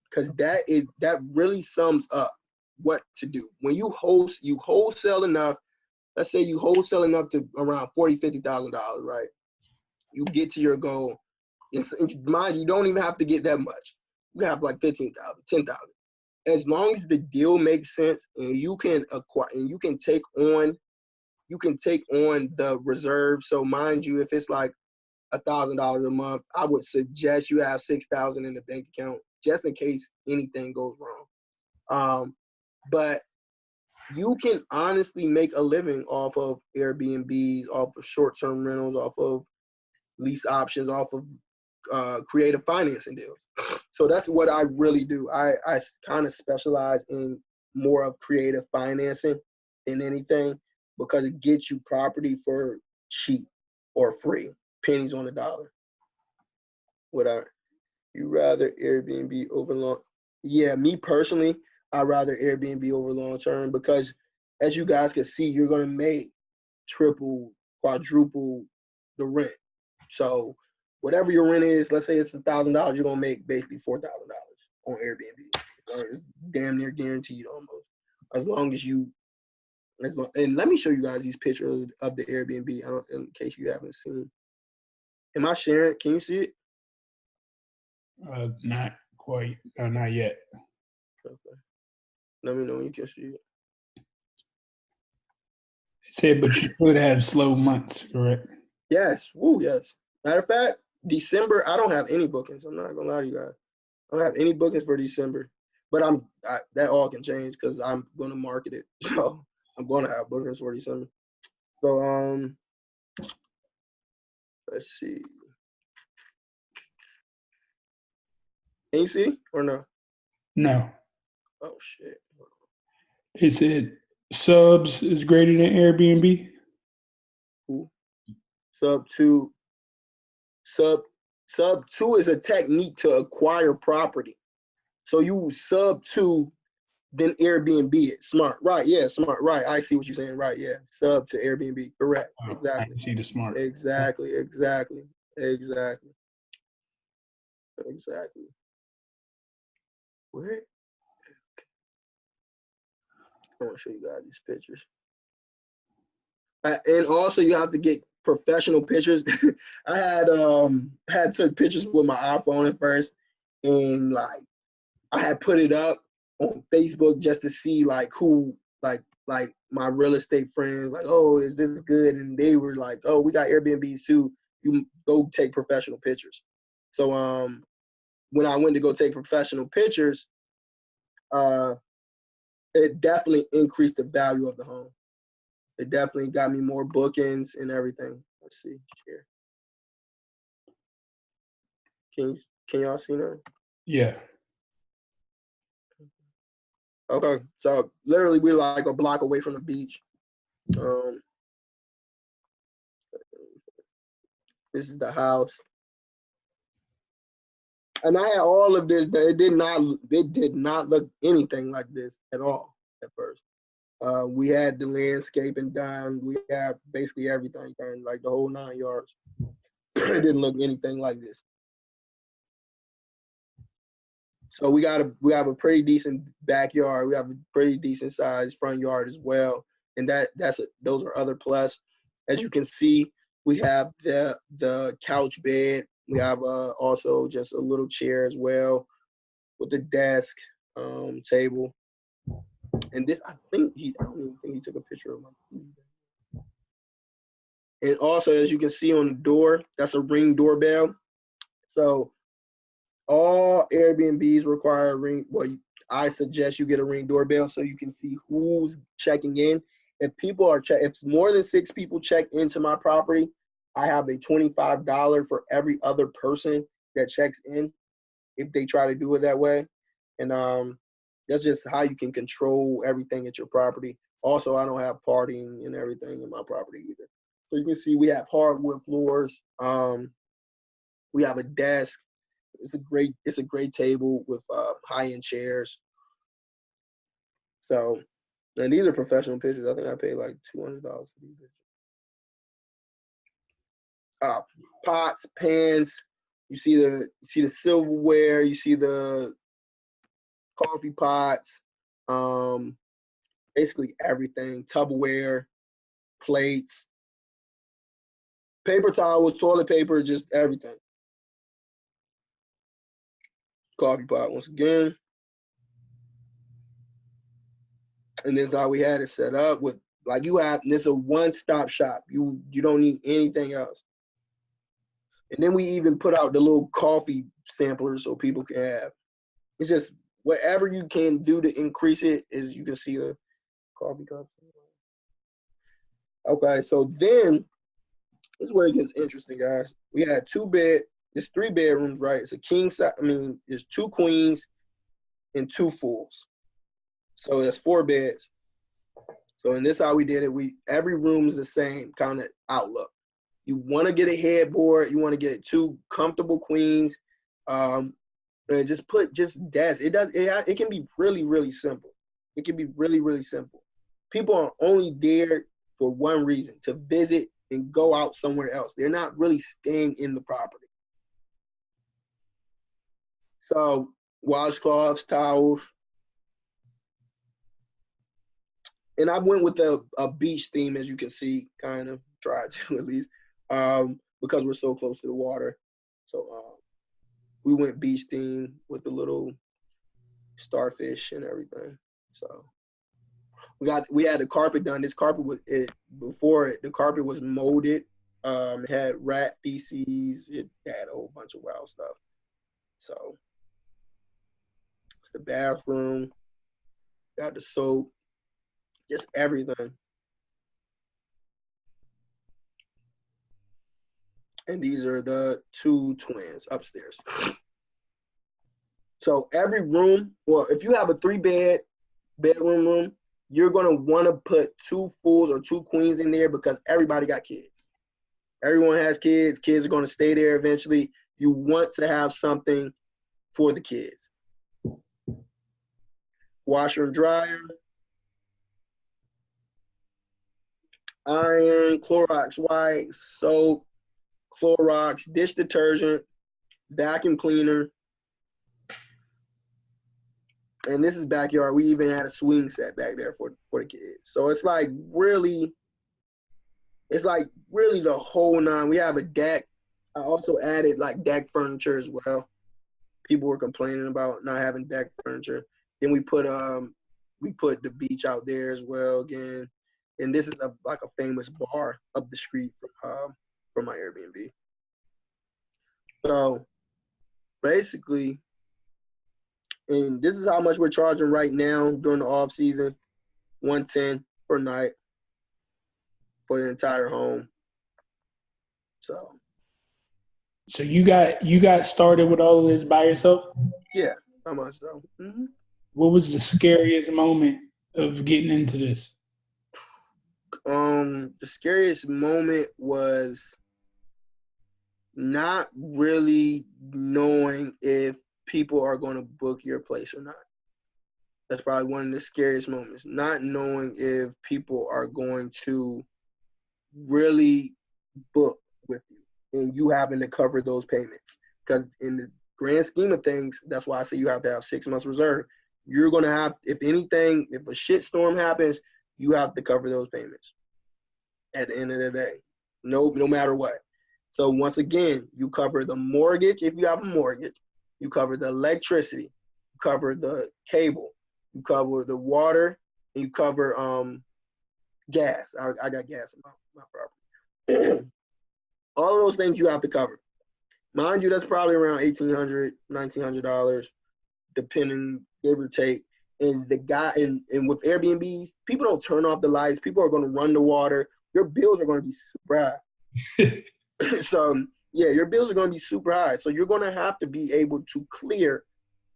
B: Because that really sums up what to do. When you wholesale enough, let's say you wholesale enough to around $40,000-$50,000, right? You get to your goal. Mind you, don't even have to get that much. You have like 15,000, 10,000. As long as the deal makes sense and you can acquire and you can take on the reserve. So mind you, if it's like $1,000 a month, I would suggest you have 6,000 in the bank account just in case anything goes wrong. But you can honestly make a living off of Airbnbs, off of short-term rentals, off of lease options, off of creative financing deals. So that's what I really do. I kind of specialize in more of creative financing than anything, because it gets you property for cheap or free, pennies on the dollar. You rather Airbnb over long? Yeah, me personally, I'd rather Airbnb over long term because, as you guys can see, you're gonna make triple, quadruple the rent. So whatever your rent is, let's say it's $1,000, you're gonna make basically $4,000 on Airbnb. It's damn near guaranteed almost. As long as you, and let me show you guys these pictures of the Airbnb. In case you haven't seen. Am I sharing? Can you see it?
A: Not quite. Not yet.
B: Okay. Let me know when you can see it.
A: It said, but you could have slow months, correct?
B: Yes. Woo, yes. Matter of fact, December, I don't have any bookings. I'm not gonna lie to you guys. I don't have any bookings for December. But that all can change because I'm gonna market it. So I'm gonna have bookings for December. So let's see. Can you see or no?
A: No.
B: Oh shit.
A: It said subs is greater than Airbnb.
B: Cool. Sub two is a technique to acquire property. So you sub to then Airbnb it. Smart. Right. Yeah, smart. Right. I see what you're saying. Right. Yeah. Sub to Airbnb. Correct.
A: Oh,
B: Exactly.
A: I can see the smart.
B: Exactly. Where? I want to show you guys these pictures. And also you have to get professional pictures. I had took pictures with my iPhone at first, and like I had put it up on Facebook just to see like who like my real estate friends, like, oh, is this good? And they were like, oh, we got Airbnbs too. You go take professional pictures. So when I went to go take professional pictures, it definitely increased the value of the home. It definitely got me more bookings and everything. Let's see, share. Can y'all see that?
A: Yeah.
B: Okay, so literally we're like a block away from the beach. This is the house, and I had all of this, but it did not look anything like this at all at first. We had the landscaping done. We had basically everything done, like the whole 9 yards. It didn't look anything like this. So we have a pretty decent backyard. We have a pretty decent sized front yard as well, and those are other plus. As you can see, we have the couch bed. We have also just a little chair as well with the desk, table. And this, I don't even think he took a picture of my TV. And also, as you can see on the door, that's a Ring doorbell. So all Airbnbs require a Ring. Well, I suggest you get a Ring doorbell so you can see who's checking in. If more than 6 people check into my property, I have a $25 for every other person that checks in if they try to do it that way. And that's just how you can control everything at your property. Also, I don't have partying and everything in my property either. So you can see we have hardwood floors. We have a desk. It's a great table with high-end chairs. So, and these are professional pictures. I think I paid like $200 for these pictures. Pots, pans. You see the silverware. You see the coffee pots. Basically everything. Tupperware, plates, paper towels, toilet paper, just everything. Coffee pot once again. And this is how we had it set up with, like, this a one-stop shop. You don't need anything else. And then we even put out the little coffee samplers so people can have. It's just whatever you can do to increase it. Is you can see the coffee cups. Okay, so then this is where it gets interesting, guys. We had there's 3 bedrooms, right? It's a king size. There's 2 queens and 2 fulls. So that's 4 beds. So in this how we did it. Every room is the same kind of outlook. You want to get a headboard. You want to get 2 comfortable queens. and just put just desk. It can be really, really simple. It can be really, really simple. People are only there for one reason, to visit and go out somewhere else. They're not really staying in the property. So washcloths, towels, and I went with a beach theme, as you can see, kind of tried to at least, because we're so close to the water. So we went beach theme with the little starfish and everything. So we had the carpet done. This carpet the carpet was molded. It had rat feces. It had a whole bunch of wild stuff. So it's the bathroom. Got the soap. Just everything. And these are the two twins upstairs. So every room, well, if you have a 3-bedroom room, you're gonna want to put 2 fulls or 2 queens in there, because everybody got kids. Everyone has kids. Kids are gonna stay there eventually. You want to have something for the kids. Washer and dryer, iron, Clorox wipes, soap, Clorox, dish detergent, vacuum cleaner. And this is backyard. We even had a swing set back there for the kids. So it's like really the whole nine. We have a deck. I also added like deck furniture as well. People were complaining about not having deck furniture. Then we put the beach out there as well again. And this is like a famous bar up the street from my Airbnb. So basically, and this is how much we're charging right now during the off season, $110 per night for the entire home. So
A: you got started with all of this by yourself?
B: yeah, how much so? Mm-hmm.
A: What was the scariest moment of getting into this?
B: The scariest moment was not really knowing if people are going to book your place or not. That's probably one of the scariest moments. Not knowing if people are going to really book with you and you having to cover those payments. Because in the grand scheme of things, that's why I say you have to have 6 months reserve. You're going to have, if a shit storm happens, you have to cover those payments at the end of the day, no matter what. So once again, you cover the mortgage if you have a mortgage, you cover the electricity, you cover the cable, you cover the water, and you cover gas. I got gas in my property. All of those things you have to cover. Mind you, that's probably around $1,800, $1,900, depending, give or take. And and with Airbnbs, people don't turn off the lights. People are going to run the water. Your bills are going to be super high. So yeah, your bills are going to be super high. So you're going to have to be able to clear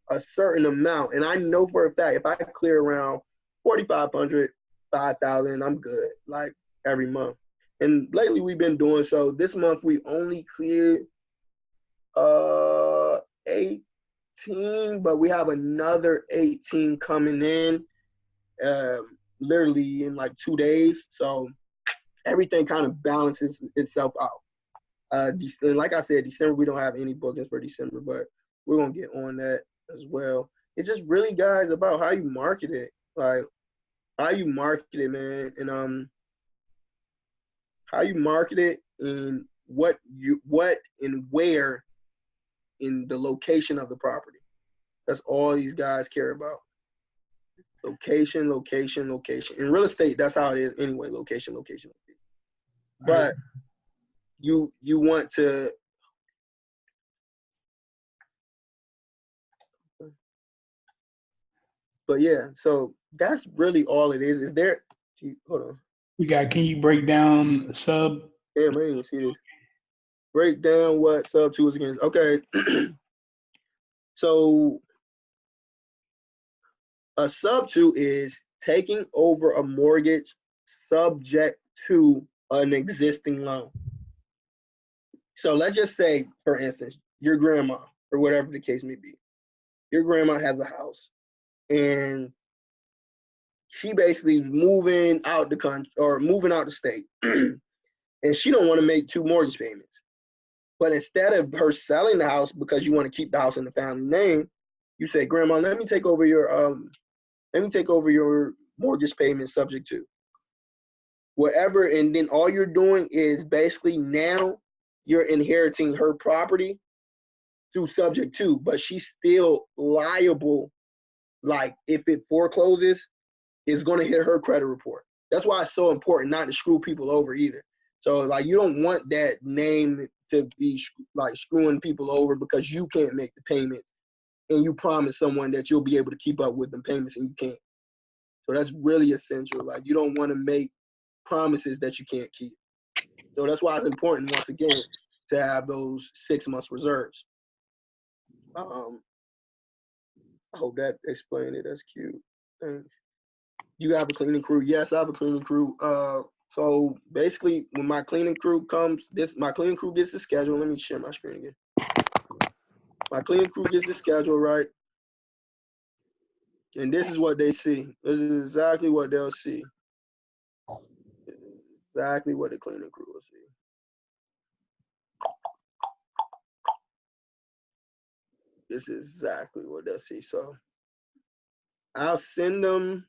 B: a certain amount. And I know for a fact, if I clear around 4,500, 5,000, I'm good, like every month. And lately we've been doing so. This month we only cleared 18, but we have another 18 coming in literally in like 2 days. So everything kind of balances itself out. And like I said, December, we don't have any bookings for December, but we're going to get on that as well. It's just really, guys, about how you market it. Like, how you market it, man. And how you market it and what and where in the location of the property. That's all these guys care about. Location, location, location. In real estate, that's how it is anyway. Location, location, location. But you want to. But yeah, so that's really all it is. Is there? Hold on.
A: Can you break down sub?
B: Damn, I didn't even see this. Break down what sub 2 is against. Okay. So a sub 2 is taking over a mortgage subject to an existing loan. So let's just say, for instance, your grandma, or whatever the case may be, your grandma has a house, and she basically moving out the country or moving out the state, and she don't want to make 2 mortgage payments. But instead of her selling the house because you want to keep the house in the family name, you say, Grandma, let me take over your mortgage payment subject to whatever. And then all you're doing is basically now you're inheriting her property through subject to, but she's still liable. Like if it forecloses, it's going to hit her credit report. That's why it's so important not to screw people over either. So like you don't want that name to be like screwing people over because you can't make the payments and you promise someone that you'll be able to keep up with the payments and you can't. So that's really essential. Like you don't want to make promises that you can't keep. So that's why it's important, once again, to have those 6 months reserves. I hope that explained it. That's cute. Thanks. You have a cleaning crew? Yes, I have a cleaning crew. So basically, when my cleaning crew comes, my cleaning crew gets the schedule. Let me share my screen again. My cleaning crew gets the schedule, right? And this is what they see. This is exactly what they'll see. Exactly what the cleaning crew will see. This is exactly what they'll see. So I'll send them.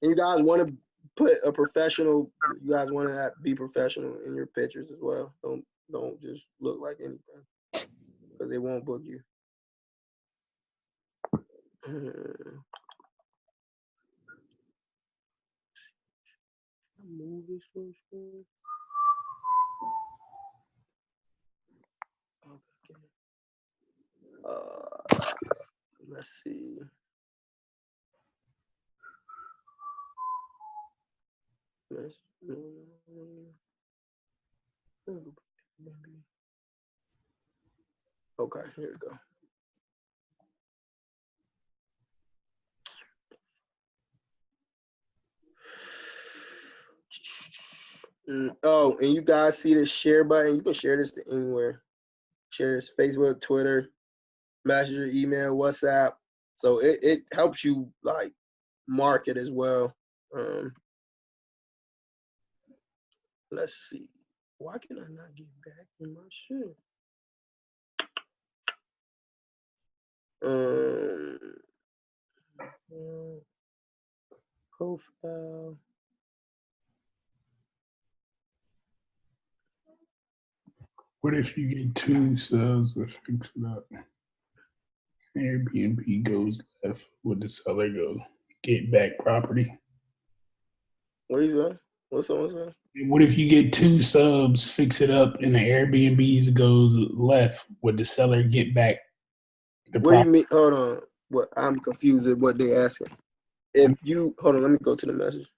B: And you guys want to put a professional, you guys want to be professional in your pictures as well. Don't just look like anything because they won't book you. Move this one. Okay. Let's see. Okay, here we go. Oh, and you guys see this share button? You can share this to anywhere. Share this Facebook, Twitter, Messenger, email, WhatsApp. So it helps you like market as well. Let's see. Why can I not get back in my shit? Profile.
A: What if you get 2 subs to fix it up? Airbnb goes left. Would the seller go get back property?
B: What is that? What's someone saying?
A: What if you get 2 subs, fix it up, and the Airbnbs goes left? Would the seller get back the
B: What do you
A: property?
B: mean? Hold on. What, I'm confused at what they asking. If you hold on, let me go to the message.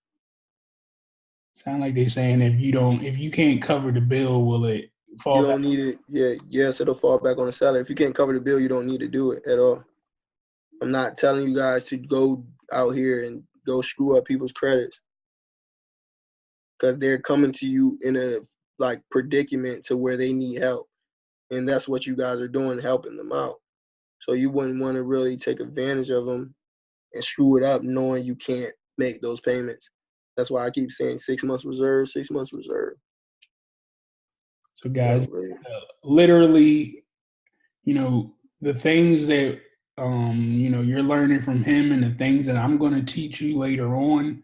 A: Sound like they're saying if you can't cover the bill, will it fall
B: You
A: back?
B: don't need it. Yeah, yes, it'll fall back on the seller. If you can't cover the bill, you don't need to do it at all. I'm not telling you guys to go out here and go screw up people's credits because they're coming to you in a like predicament to where they need help, and that's what you guys are doing, helping them out. So you wouldn't want to really take advantage of them and screw it up knowing you can't make those payments. That's why I keep saying 6 months reserve, 6 months reserve.
A: So guys, literally, the things that you're learning from him and the things that I'm going to teach you later on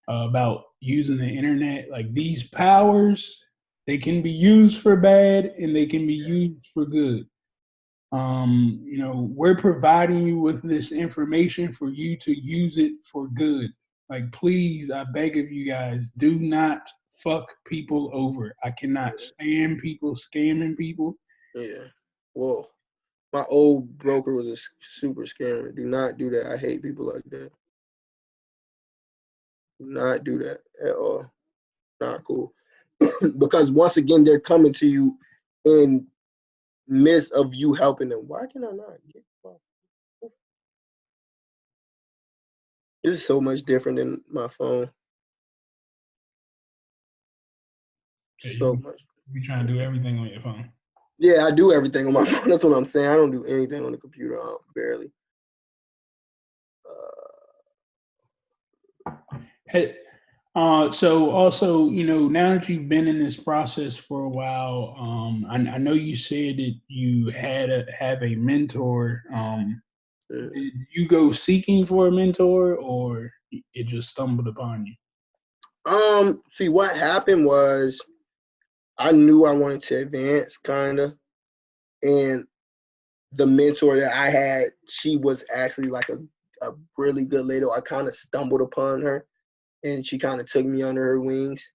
A: about using the internet, like these powers, they can be used for bad and they can be used for good. We're providing you with this information for you to use it for good. Like, please, I beg of you guys, do not fuck people over. I cannot stand people scamming people.
B: Yeah. Well, my old broker was a super scammer. Do not do that. I hate people like that. Do not do that at all. Not cool. Because once again, they're coming to you in midst of you helping them. Why can I not get this is so much different than my phone.
A: Yeah,
B: So much.
A: you be trying to do everything on your phone.
B: Yeah, I do everything on my phone. That's what I'm saying. I don't do anything on the computer, barely.
A: Hey, so also, now that you've been in this process for a while, I know you said that you have a mentor. Did you go seeking for a mentor, or it just stumbled upon you?
B: See, what happened was I knew I wanted to advance, kind of, and the mentor that I had, she was actually like a really good lady. I kind of stumbled upon her, and she kind of took me under her wings.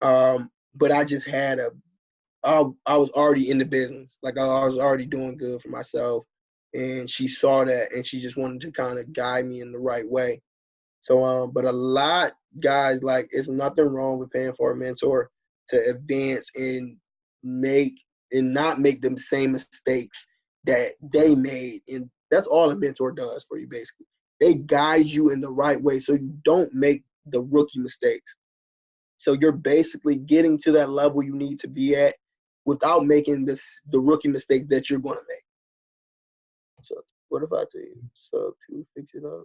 B: But I just had I was already in the business. Like I was already doing good for myself. And she saw that and she just wanted to kind of guide me in the right way. So, but a lot guys, like, it's nothing wrong with paying for a mentor to advance and make and not make the same mistakes that they made. And that's all a mentor does for you, basically. They guide you in the right way so you don't make the rookie mistakes. So you're basically getting to that level you need to be at without making the rookie mistake that you're going to make. So what if I tell you, sub two, fix it up?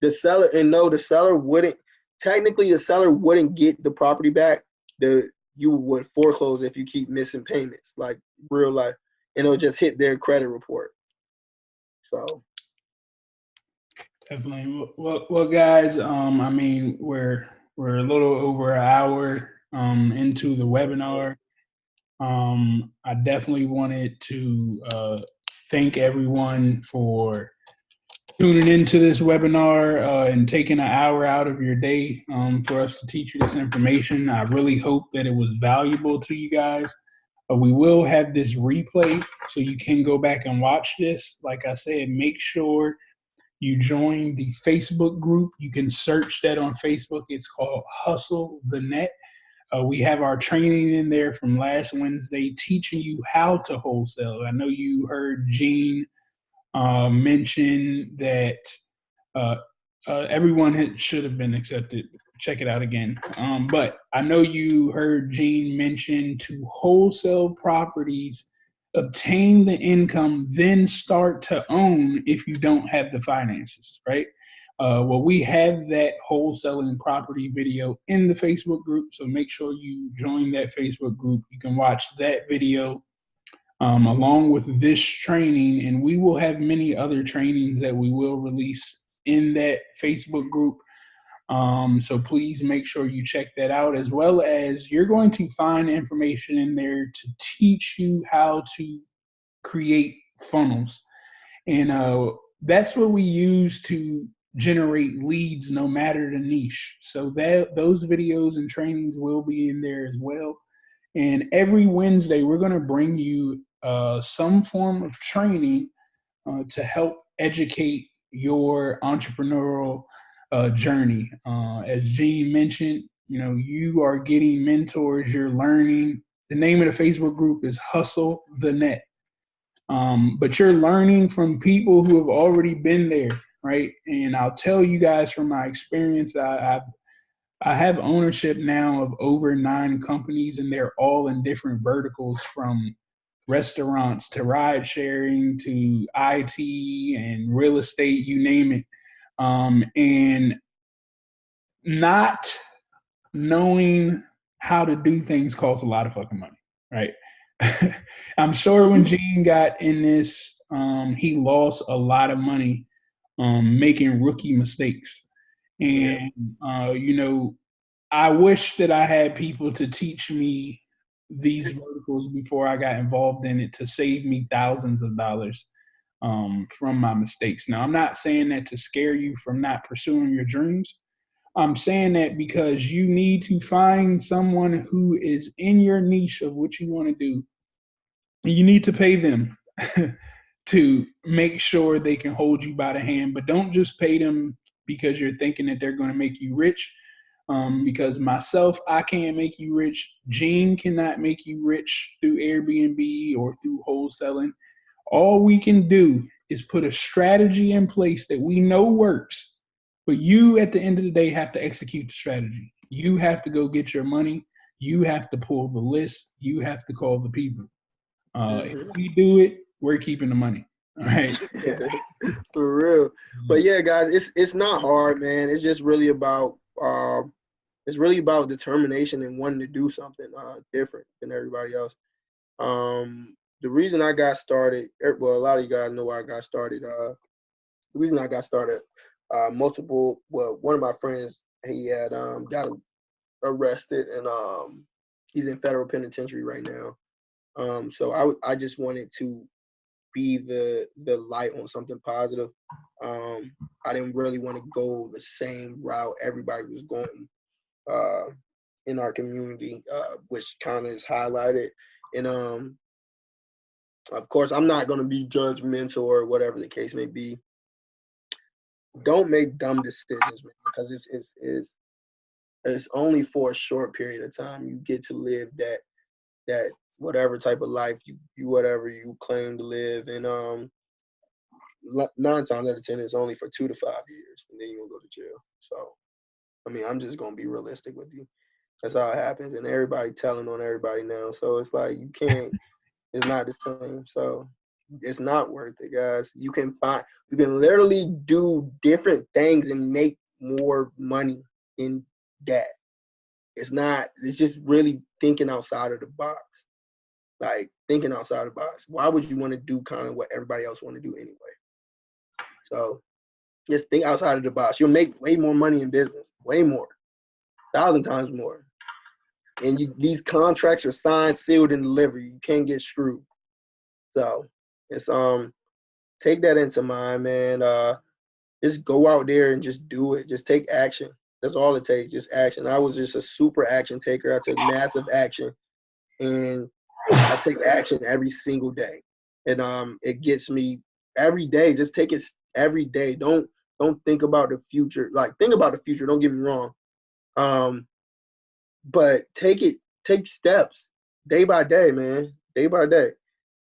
B: The seller, and no, the seller wouldn't, technically the seller wouldn't get the property back. You would foreclose if you keep missing payments, like real life, and it'll just hit their credit report. So
A: Definitely. Well, guys. I mean, we're a little over an hour into the webinar. I definitely wanted to thank everyone for tuning into this webinar and taking an hour out of your day for us to teach you this information. I really hope that it was valuable to you guys. We will have this replay so you can go back and watch this. Like I said, make sure you join the Facebook group. You can search that on Facebook. It's called Hustle the Net. We have our training in there from last Wednesday teaching you how to wholesale. I know you heard Gene mention that everyone should have been accepted. Check it out again. But I know you heard Gene mention to wholesale properties, obtain the income, then start to own if you don't have the finances, right? Well, we have that wholesaling property video in the Facebook group, so make sure you join that Facebook group. You can watch that video along with this training, and we will have many other trainings that we will release in that Facebook group. So please make sure you check that out, as well as you're going to find information in there to teach you how to create funnels. And that's what we use to generate leads no matter the niche. So that those videos and trainings will be in there as well. And every Wednesday, we're going to bring you some form of training to help educate your entrepreneurial journey. As Gene mentioned, you are getting mentors, you're learning. The name of the Facebook group is Hustle the Net. But you're learning from people who have already been there, right? And I'll tell you guys from my experience, I have ownership now of over 9 companies, and they're all in different verticals, from restaurants to ride sharing to IT and real estate, you name it. And not knowing how to do things costs a lot of fucking money, right? I'm sure when Gene got in this, he lost a lot of money making rookie mistakes. And, I wish that I had people to teach me these verticals before I got involved in it to save me thousands of dollars from my mistakes. Now, I'm not saying that to scare you from not pursuing your dreams. I'm saying that because you need to find someone who is in your niche of what you want to do. You need to pay them to make sure they can hold you by the hand, but don't just pay them because you're thinking that they're going to make you rich. Because myself, I can't make you rich. Gene cannot make you rich through Airbnb or through wholesaling. All we can do is put a strategy in place that we know works, but you, at the end of the day, have to execute the strategy. You have to go get your money. You have to pull the list. You have to call the people. If
B: Mm-hmm.
A: we do it, we're keeping the money. All right.
B: For real. But yeah, guys, it's not hard, man. It's just really about determination and wanting to do something different than everybody else. The reason I got started, well, a lot of you guys know why I got started. The reason I got started, one of my friends, he had got arrested, and he's in federal penitentiary right now. So I just wanted to be the light on something positive. I didn't really want to go the same route everybody was going in our community, which kind of is highlighted. And of course, I'm not going to be judgmental or whatever the case may be. Don't make dumb decisions, man, because it's only for a short period of time. You get to live that whatever type of life you whatever you claim to live, and 9 times out of 10 it's only for 2 to 5 years, and then you're gonna go to jail. So I mean, I'm just gonna be realistic with you. That's how it happens, and everybody telling on everybody now. So it's like you can't. It's not the same. So it's not worth it, guys. You can literally do different things and make more money in that. It's just really thinking outside of the box. Like thinking outside the box. Why would you want to do kind of what everybody else want to do anyway? So just think outside of the box. You'll make way more money in business. Way more. 1,000 times more. And these contracts are signed, sealed, and delivered. You can't get screwed. So it's take that into mind, man. Just go out there and just do it. Just take action. That's all it takes. Just action. I was just a super action taker. I took massive action, and I take action every single day. And it gets me every day. Just take it every day. Don't think about the future. Like think about the future. Don't get me wrong. But take steps day by day, man. Day by day.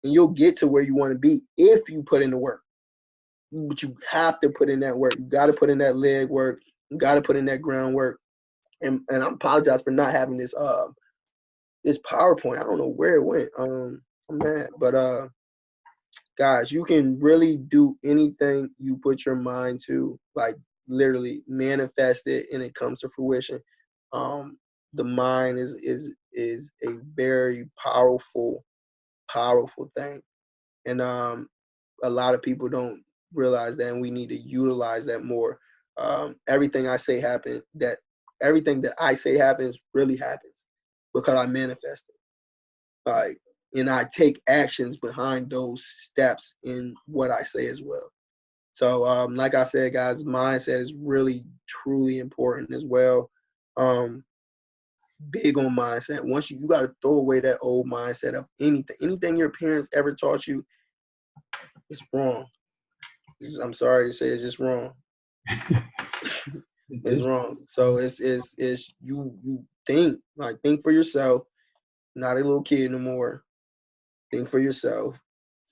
B: And you'll get to where you want to be if you put in the work. But you have to put in that work. You got to put in that leg work. You got to put in that groundwork. And I apologize for not having this this PowerPoint. I don't know where it went. I'm mad. But guys, you can really do anything you put your mind to, like literally manifest it, and it comes to fruition. The mind is a very powerful thing. And a lot of people don't realize that, and we need to utilize that more. Everything I say everything that I say happens really happens because I manifest it. Like, and I take actions behind those steps in what I say as well. So, like I said, guys, mindset is really, truly important as well. Big on mindset. Once you got to throw away that old mindset of anything your parents ever taught you, it's wrong. I'm sorry to say, it's just wrong. It's wrong. So it's you think for yourself, not a little kid no more. Think for yourself,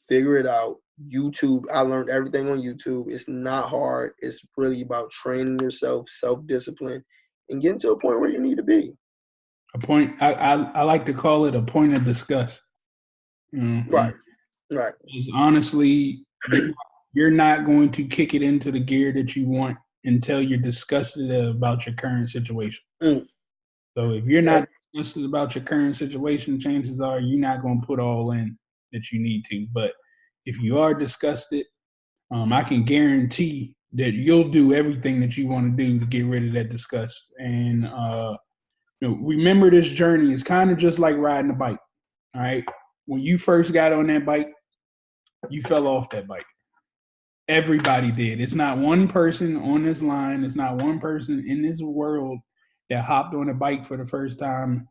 B: figure it out. YouTube, I learned everything on YouTube. It's not hard. It's really about training yourself, self-discipline, and getting to a point where you need to be.
A: A point. I like to call it a point of disgust.
B: Right.
A: Honestly, you're not going to kick it into the gear that you want until you're disgusted about your current situation. So if you're not disgusted about your current situation, chances are you're not going to put all in that you need to. But if you are disgusted, I can guarantee that you'll do everything that you want to do to get rid of that disgust. And remember, this journey is kind of just like riding a bike. All right. When you first got on that bike, you fell off that bike. Everybody did. It's not one person on this line. It's not one person in this world that hopped on a bike for the first time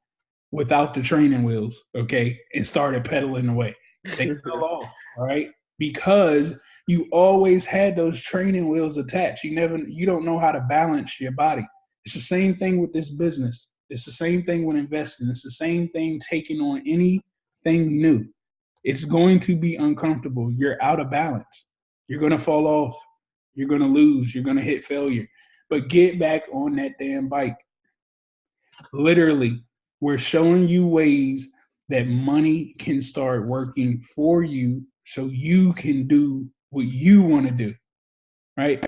A: without the training wheels, okay, and started pedaling away. They fell off, all right? Because you always had those training wheels attached. You don't know how to balance your body. It's the same thing with this business. It's the same thing when investing. It's the same thing taking on anything new. It's going to be uncomfortable. You're out of balance. You're going to fall off. You're going to lose. You're going to hit failure. But get back on that damn bike. Literally, We're showing you ways that money can start working for you so you can do what you want to do, right?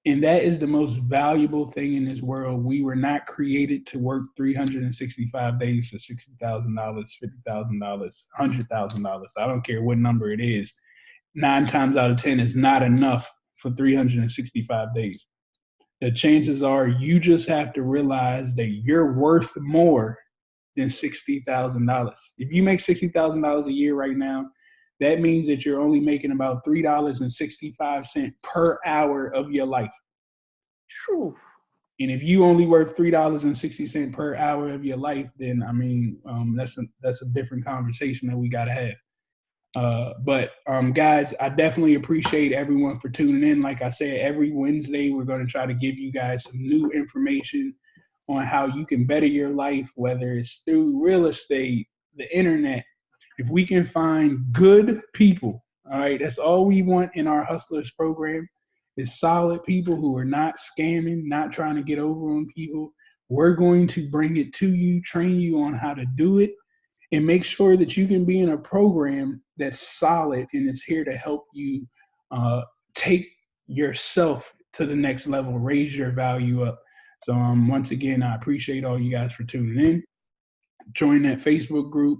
A: And that is the most valuable thing in this world. We were not created to work 365 days for $60,000, $50,000, $100,000. I don't care what number it is. 9 times out of 10 is not enough for 365 days. The chances are you just have to realize that you're worth more than $60,000. If you make $60,000 a year right now, that means that you're only making about $3.65 per hour of your life.
B: True.
A: And if you only worth $3.60 per hour of your life, then I mean, that's a different conversation that we got to have. But guys, I definitely appreciate everyone for tuning in. Like I said, every Wednesday, we're going to try to give you guys some new information on how you can better your life, whether it's through real estate, the internet. If we can find good people, all right, that's all we want in our Hustlers program is solid people who are not scamming, not trying to get over on people. We're going to bring it to you, train you on how to do it, and make sure that you can be in a program that's solid and is here to help you take yourself to the next level, raise your value up. So once again, I appreciate all you guys for tuning in. Join that Facebook group.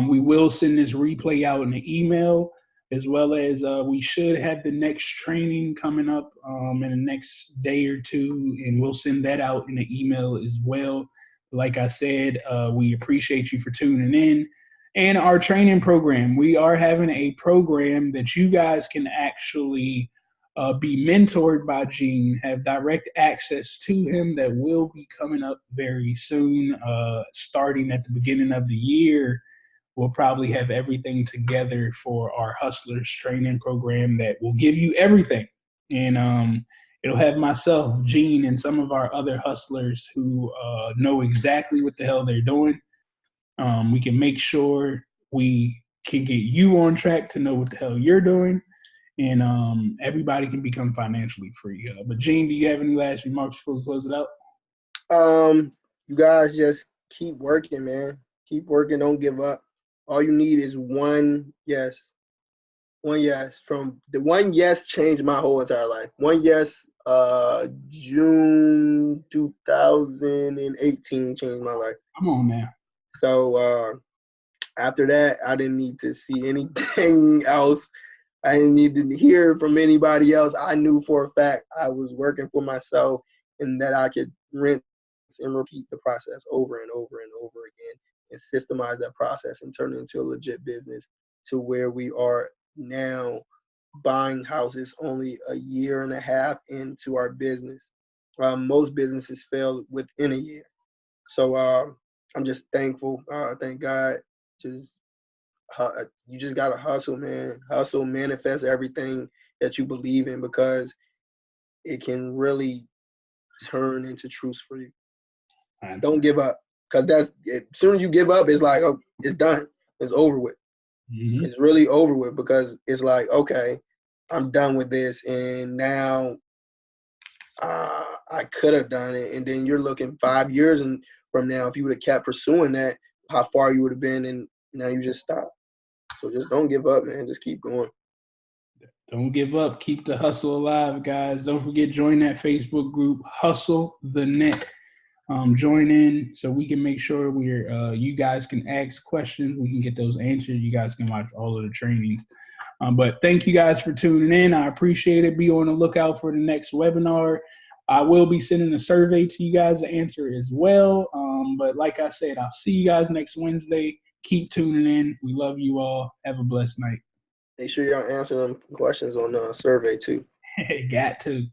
A: We will send this replay out in the email, as well as we should have the next training coming up in the next day or two, and we'll send that out in the email as well. Like I said, we appreciate you for tuning in. And our training program, we are having a program that you guys can actually be mentored by Gene, have direct access to him, that will be coming up very soon, starting at the beginning of the year. We'll probably have everything together for our Hustlers training program that will give you everything. And it'll have myself, Gene, and some of our other hustlers who know exactly what the hell they're doing. We can make sure we can get you on track to know what the hell you're doing, and everybody can become financially free. But Gene, do you have any last remarks before we close it out?
B: You guys just keep working, man. Keep working. Don't give up. All you need is one yes. One yes. From the one yes changed my whole entire life. One yes, June 2018 changed my life.
A: Come on now.
B: So after that, I didn't need to see anything else. I didn't need to hear from anybody else. I knew for a fact I was working for myself and that I could rinse and repeat the process over and over and over again and systemize that process and turn it into a legit business to where we are now, buying houses only a year and a half into our business. Most businesses fail within a year. So I'm just thankful. Thank God. Just you just gotta hustle, man. Hustle, manifest everything that you believe in, because it can really turn into truths for you. Don't give up, because that's as soon as you give up, it's like, oh, it's done. It's over with.
A: Mm-hmm.
B: It's really over with, because it's like, okay, I'm done with this, and now I could have done it. And then you're looking 5 years and from now, if you would have kept pursuing that, how far you would have been, and now you just stop. So just don't give up, man. Just keep going.
A: Don't give up. Keep the hustle alive, guys. Don't forget, join that Facebook group, Hustle the Net. Join in so we can make sure you guys can ask questions. We can get those answered. You guys can watch all of the trainings. But thank you guys for tuning in. I appreciate it. Be on the lookout for the next webinar. I will be sending a survey to you guys to answer as well. But like I said, I'll see you guys next Wednesday. Keep tuning in. We love you all. Have a blessed night.
B: Make sure y'all answer them questions on the survey too.
A: Got to.